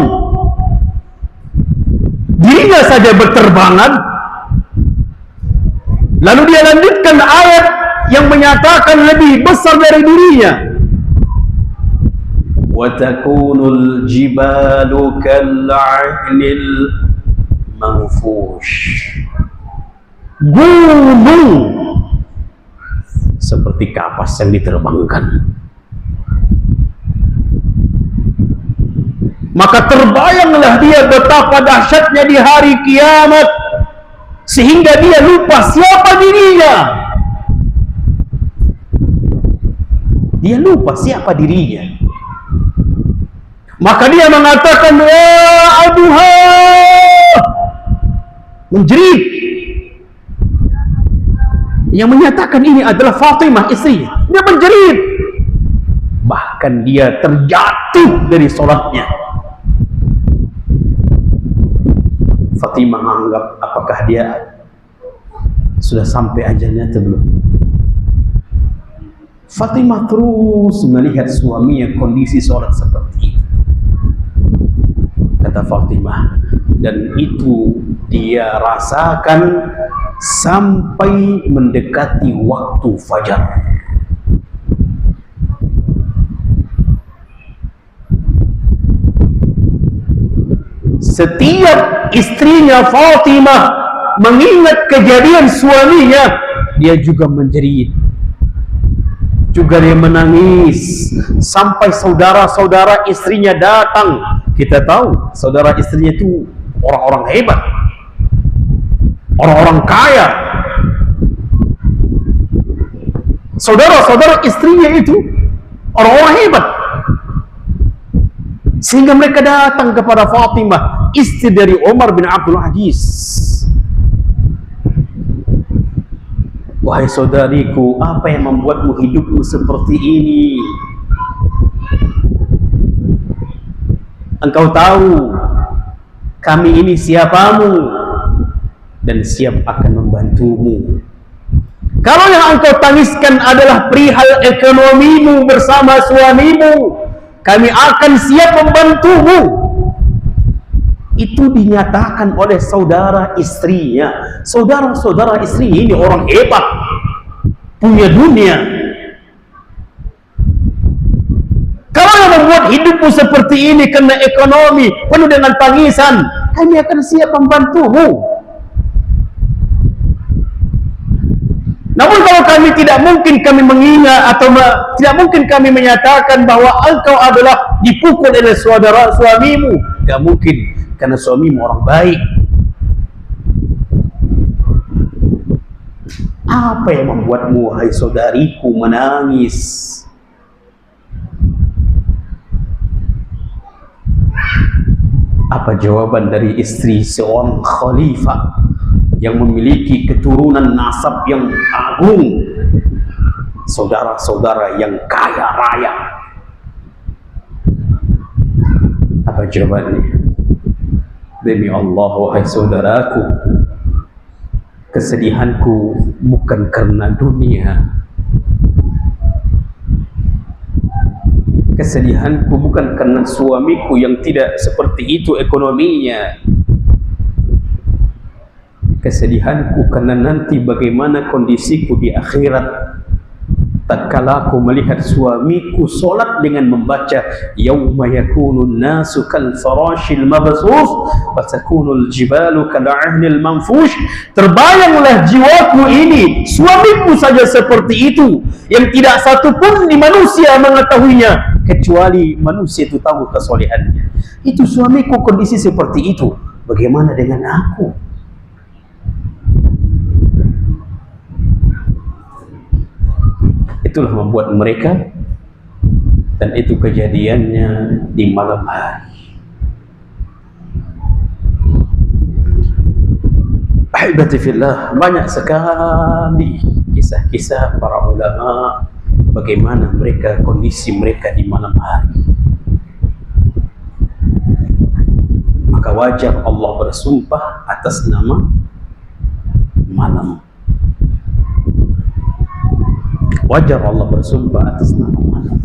[SPEAKER 1] dirinya saja berterbangan. Lalu dia lanjutkan ayat yang menyatakan lebih besar dari dirinya. Wa takunul jibalu kal'ahnil manfush. Gunung seperti kapas yang diterbangkan. Maka terbayanglah dia betapa dahsyatnya di hari kiamat, sehingga dia lupa siapa dirinya. Dia lupa siapa dirinya. Maka dia mengatakan, ya aduha, menjerit. Yang menyatakan ini adalah Fatimah, istrinya. Dia menjerit. Bahkan dia terjatuh dari sholatnya. Fatimah menganggap apakah dia sudah sampai ajalnya atau belum. Fatimah terus melihat suaminya kondisi sholat seperti itu. Kata Fatimah, dan itu dia rasakan sampai mendekati waktu fajar. Setiap istrinya Fatimah mengingat kejadian suaminya, dia juga menjerit, juga dia menangis, sampai saudara-saudara istrinya datang. Kita tahu saudara istrinya itu orang-orang hebat, orang-orang kaya. Saudara-saudara istrinya itu orang-orang hebat, sehingga mereka datang kepada Fatimah, istri dari Umar bin Abdul Aziz. Wahai saudariku, apa yang membuatmu hidupmu seperti ini? Engkau tahu kami ini siapamu dan siap akan membantumu. Kalau yang engkau tangiskan adalah perihal ekonomimu bersama suamimu, kami akan siap membantumu. Itu dinyatakan oleh saudara istrinya. Saudara-saudara istri ini orang hebat, punya dunia. Kalau yang membuat hidupmu seperti ini karena ekonomi penuh dengan tangisan, kami akan siap membantumu. Namun kalau kami tidak mungkin kami mengingat atau tidak mungkin kami menyatakan bahwa engkau adalah dipukul oleh saudara suamimu. Tidak mungkin, karena suamimu orang baik. Apa yang membuatmu, hai saudariku, menangis? Apa jawaban dari istri seorang khalifah yang memiliki keturunan nasab yang agung, saudara-saudara yang kaya raya. Apa jawabannya? Demi Allah, wahai saudaraku, kesedihanku bukan karena dunia, kesedihanku bukan karena suamiku yang tidak seperti itu ekonominya, kesedihanku karena nanti bagaimana kondisiku di akhirat tatkala aku melihat suamiku solat dengan membaca yauma yakunun nasu kal farashil mabthus wa takunul jibalu kal ahnil manfush. Terbayanglah jiwaku ini, suamiku saja seperti itu, yang tidak satu pun di manusia mengetahuinya kecuali manusia itu tahu kesolehannya. Itu suamiku kondisi seperti itu, bagaimana dengan aku? Itulah membuat mereka, dan itu kejadiannya di malam hari. Ahibati fillah, banyak sekali kisah-kisah para ulama bagaimana mereka, kondisi mereka di malam hari. Maka wajar Allah bersumpah atas nama malam. Wajar Allah bersumpah atas nama malam.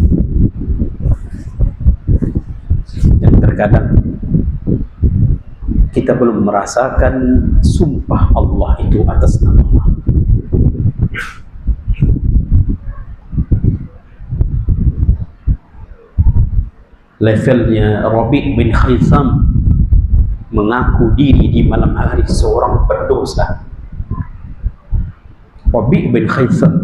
[SPEAKER 1] Dan terkadang kita belum merasakan sumpah Allah itu atas nama malam. Levelnya Rabi' bin Khaisam mengaku diri di malam hari seorang pendosa. Rabi' bin Khaisam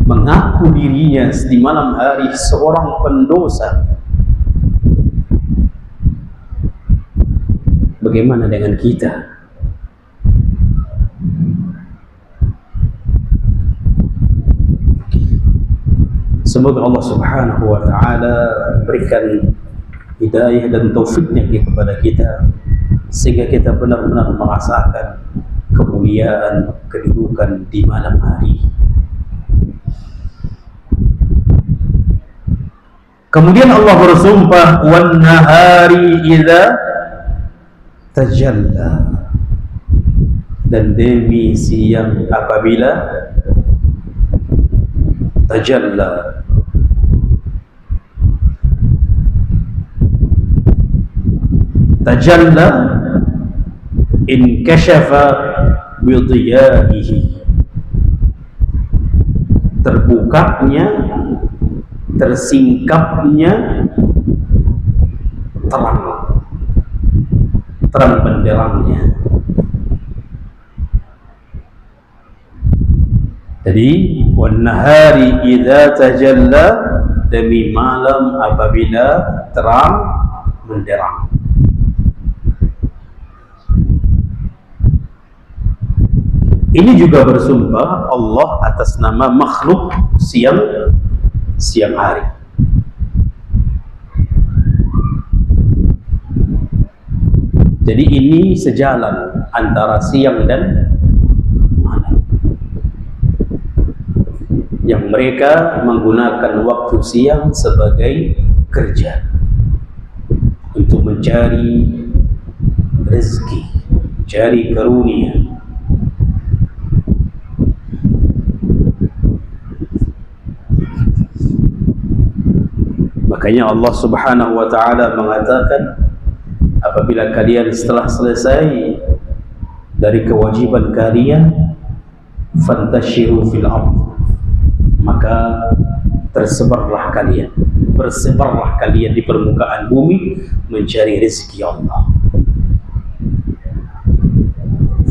[SPEAKER 1] mengaku dirinya di malam hari seorang pendosa. Bagaimana dengan kita? Semoga Allah Subhanahu wa Ta'ala berikan hidayah dan taufiknya kepada kita, sehingga kita benar-benar merasakan kemuliaan kedudukan di malam hari. Kemudian Allah bersumpah, wan nahari idza tajalla, dan demi siang apabila tajalla. Tajalla inkashafa bidiyaihi, terbukanya, tersingkapnya terang benderangnya. Jadi wan nahari idza tajalla, demi malam apabila terang benderang. Ini juga bersumpah Allah atas nama makhluk siang hari. Jadi ini sejalan antara siang dan malam, yang mereka menggunakan waktu siang sebagai kerja untuk mencari rezeki, cari karunia. Makanya Allah Subhanahu wa Ta'ala mengatakan, apabila kalian setelah selesai dari kewajiban kalian, fantashiru fil ardh, maka tersebarlah kalian, bersebarlah kalian di permukaan bumi mencari rezeki Allah.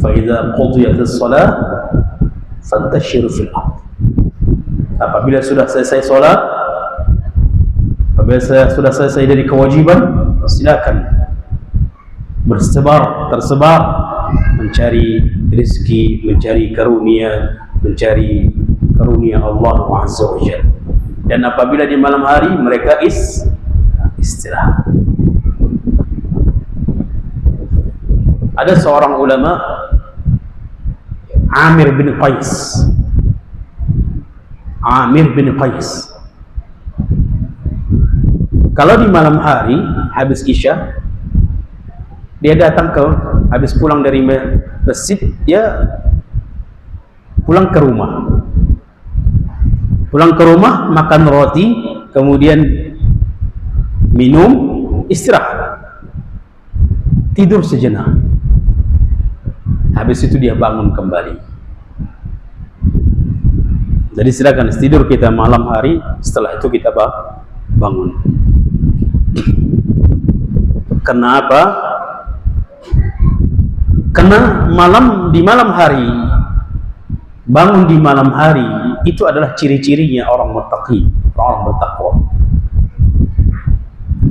[SPEAKER 1] Fa idza qudiyatis shalah fantashiru fil ardh, apabila sudah selesai salat, apabila sudah selesai dari kewajiban, silakan tersebar mencari rezeki, mencari karunia Allah Azza wa Jalla. Dan apabila di malam hari mereka istirahat. Ada seorang ulama Amir bin Qais. Amir bin Qais. Kalau di malam hari habis Isya, dia datang habis pulang dari masjid, dia pulang ke rumah. Pulang ke rumah, makan roti, kemudian minum, istirahat, tidur sejenak. Habis itu dia bangun kembali. Jadi silakan tidur kita malam hari, setelah itu kita bangun. Kenapa? Karena di malam hari, bangun di malam hari itu adalah ciri-cirinya orang muttaqi, orang bertakwa.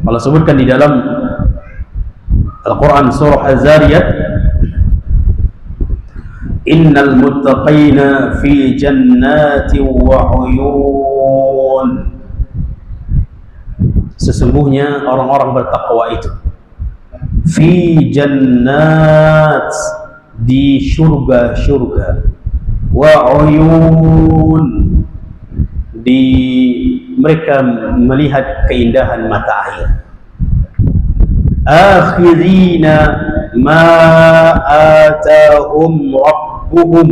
[SPEAKER 1] Allah sebutkan di dalam Al-Quran surah Az-Zariyat, innal muttaqina fi jannati wa uyun. Sesungguhnya orang-orang bertakwa itu fi jannat, di syurga-syurga, wa uyun, di mereka melihat keindahan mata air. Akhirina ma atahum rabbuhum,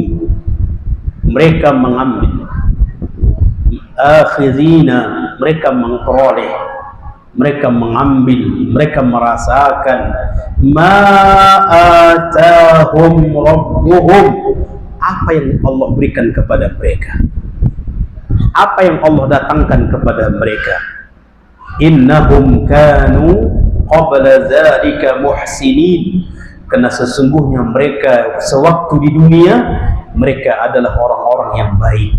[SPEAKER 1] mereka mengambil. Akhirina, mereka memperoleh, mereka mengambil, mereka merasakan. Ma atahum rabbuhum, apa yang Allah berikan kepada mereka, apa yang Allah datangkan kepada mereka. Innahum kanu qabla dzalika muhsinin, karena sesungguhnya mereka sewaktu di dunia mereka adalah orang-orang yang baik.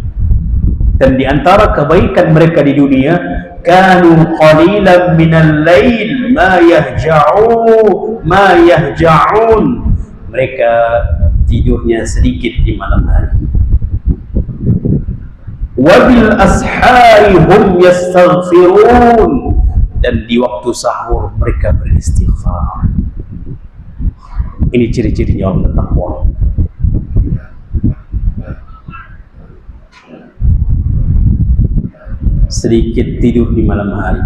[SPEAKER 1] Dan di antara kebaikan mereka di dunia, kanu qalilan minal lail ma yahja'un, mereka tidurnya sedikit di malam hari. Wabil ashari hum yastaghfirun, dan di waktu sahur mereka beristighfar. Ini ciri-cirinya orang bertakwa. Sedikit tidur di malam hari,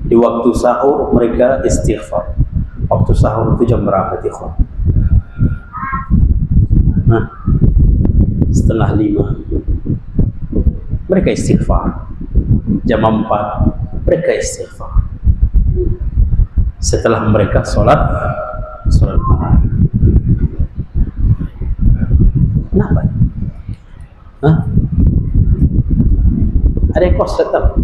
[SPEAKER 1] di waktu sahur mereka istighfar. Waktu sahur itu jam berapa ikhwan? Nah, 4:30 mereka istighfar. Jam 4 mereka istighfar. Setelah mereka sholat malam. Kenapa? Hah? Ada kos tetap.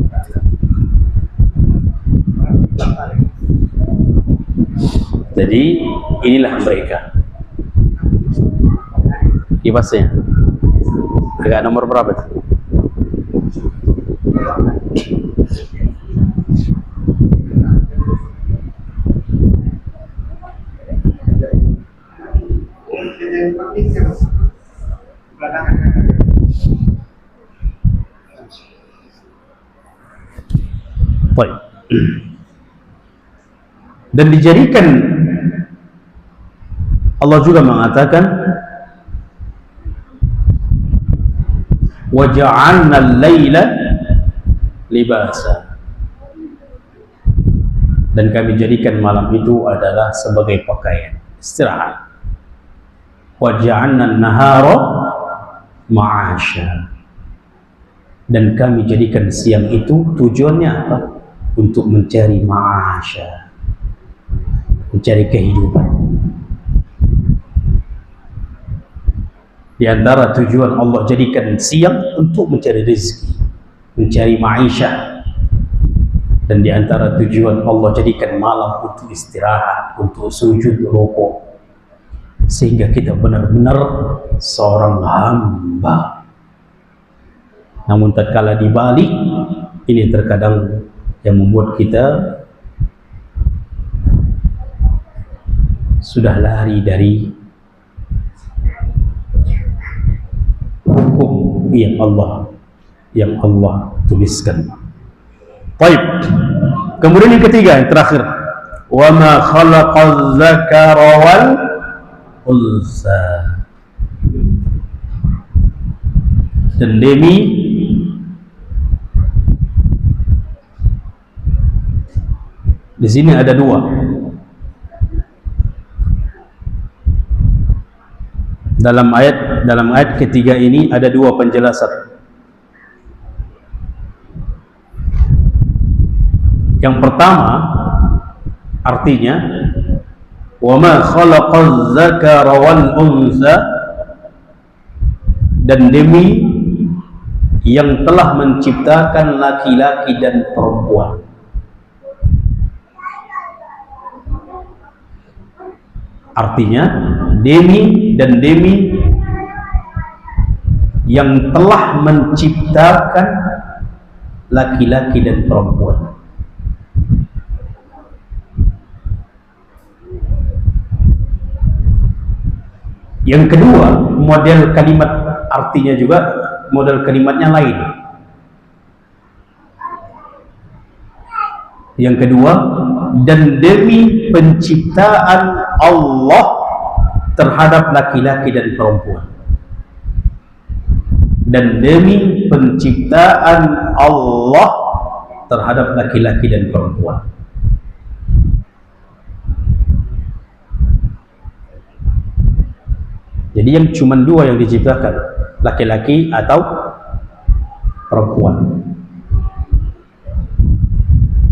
[SPEAKER 1] Jadi inilah mereka. Kipasnya agak nomor berapa? Baik. Dan dijadikan, Allah juga mengatakan wa ja'alna al-laila libasa, dan kami jadikan malam itu adalah sebagai pakaian istirahat. Wa ja'alna an-nahara ma'asha, dan kami jadikan siang itu tujuannya apa? Untuk mencari ma'asha, mencari kehidupan. Di antara tujuan Allah jadikan siang untuk mencari rezeki, mencari ma'isha. Dan di antara tujuan Allah jadikan malam untuk istirahat, untuk sujud rukuk, sehingga kita benar-benar seorang hamba. Namun tatkala dibalik, ini terkadang yang membuat kita sudah lari dari hukum yang Allah tuliskan. Baik. Kemudian yang ketiga, yang terakhir, wa ma khalaqaz zakara wal unsa. dan demi di sini ada dua. Dalam ayat ketiga ini ada dua penjelasan. Yang pertama artinya wa ma khalaqaz zakara wal unsa, dan demi yang telah menciptakan laki-laki dan perempuan. Artinya demi yang telah menciptakan laki-laki dan perempuan. Yang kedua, model kalimat artinya juga model kalimatnya lain. Yang kedua, dan demi penciptaan Allah terhadap laki-laki dan perempuan. Dan demi penciptaan Allah terhadap laki-laki dan perempuan. Jadi yang cuma dua yang diciptakan, laki-laki atau perempuan.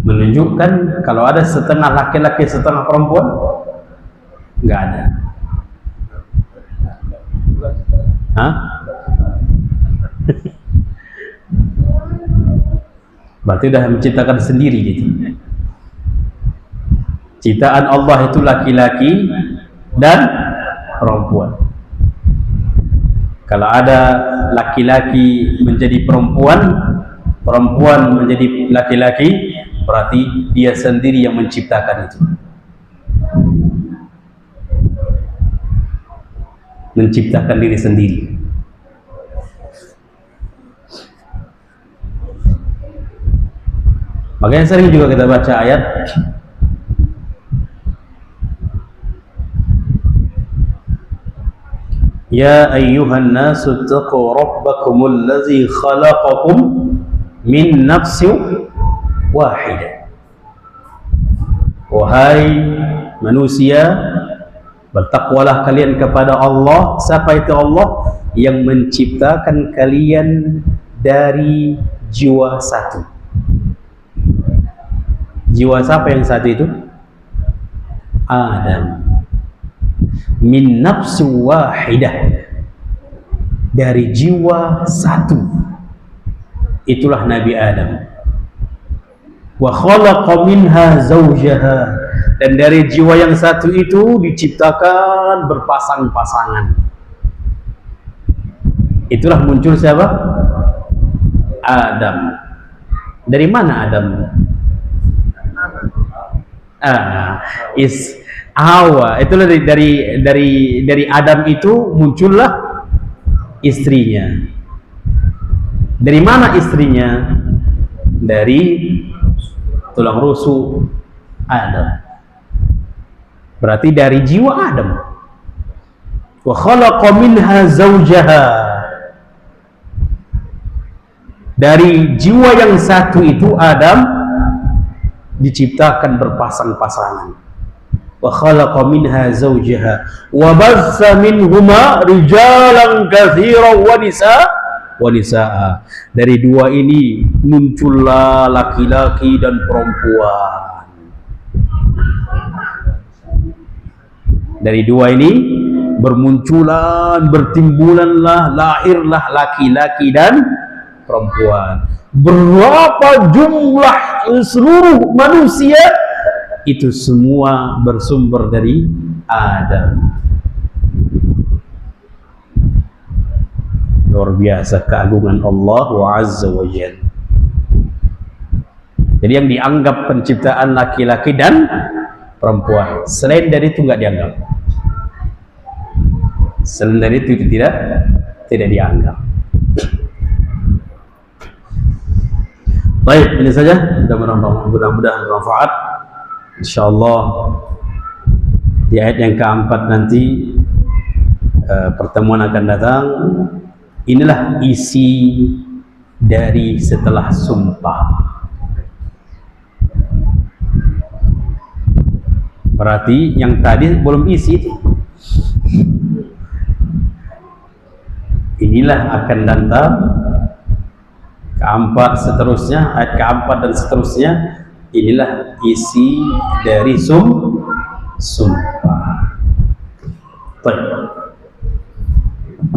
[SPEAKER 1] Menunjukkan kalau ada setengah laki-laki setengah perempuan, nggak ada. Hah? Berarti udah menciptakan sendiri gitu. Ciptaan Allah itu laki-laki dan perempuan. Kalau ada laki-laki menjadi perempuan, perempuan menjadi laki-laki, berarti dia sendiri yang menciptakan itu. Menciptakan diri sendiri. Makanya sering juga kita baca ayat Ya ayyuhan nasu taqu rabbakumul ladzi khalaqakum min nafsin wahidah. Wahai manusia, bertakwalah kalian kepada Allah. Siapa itu Allah? Yang menciptakan kalian dari jiwa satu. Jiwa siapa yang satu itu? Adam. Min nafsin wahidah, dari jiwa satu, itulah Nabi Adam. Wa khalaqa minha zawjaha, dan dari jiwa yang satu itu diciptakan berpasang-pasangan. Itulah muncul siapa? Adam. Dari mana Adam? Hawa. Itulah dari Adam itu muncullah istrinya. Dari mana istrinya? Dari tulang rusuk Adam. Berarti dari jiwa Adam. Wa khalaqa minha zawjaha, dari jiwa yang satu itu Adam diciptakan berpasang-pasangan. Wa khalaqa minha zawjaha wa bassa minhuma rijalan katsiran wa nisaa. Dari dua ini muncullah laki-laki dan perempuan. Dari dua ini bermunculan, bertimbulanlah, lahirlah laki-laki dan perempuan. Berapa jumlah seluruh manusia? Itu semua bersumber dari Adam. Luar biasa keagungan Allah Azza wa Jalla. Jadi yang dianggap penciptaan laki-laki dan perempuan, selain dari itu nggak dianggap. Selain dari itu tidak dianggap. Baik, ini saja. Mudah-mudahan bermanfaat. InsyaAllah di ayat yang keempat nanti pertemuan akan datang Inilah isi dari setelah sumpah. Berarti yang tadi belum isi itu. Inilah akan datang keempat seterusnya, ayat keempat dan seterusnya. Inilah isi dari sumpah. Baik.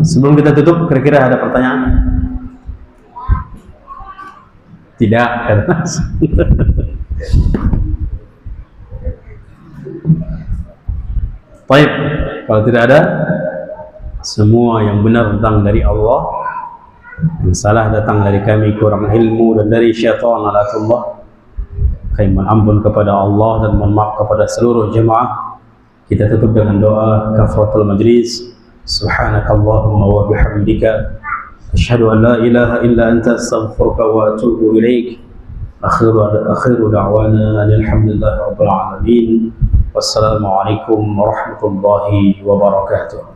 [SPEAKER 1] Sebelum kita tutup, kira-kira ada pertanyaan? Tidak. Baik. Kalau tidak ada, semua yang benar datang dari Allah, yang salah datang dari kami, kurang ilmu dan dari syaitan alatullah. Kami mohon ampun kepada Allah dan mohon maaf kepada seluruh jemaah. Kita tutup dengan doa kafaratul majlis. Subhanakallahumma wa bihamdika asyhadu an la ilaha illa anta astaghfiruka wa atubu ilaik. Akhiru da'wana alhamdulillahi rabbil alamin. Wassalamualaikum warahmatullahi wabarakatuh.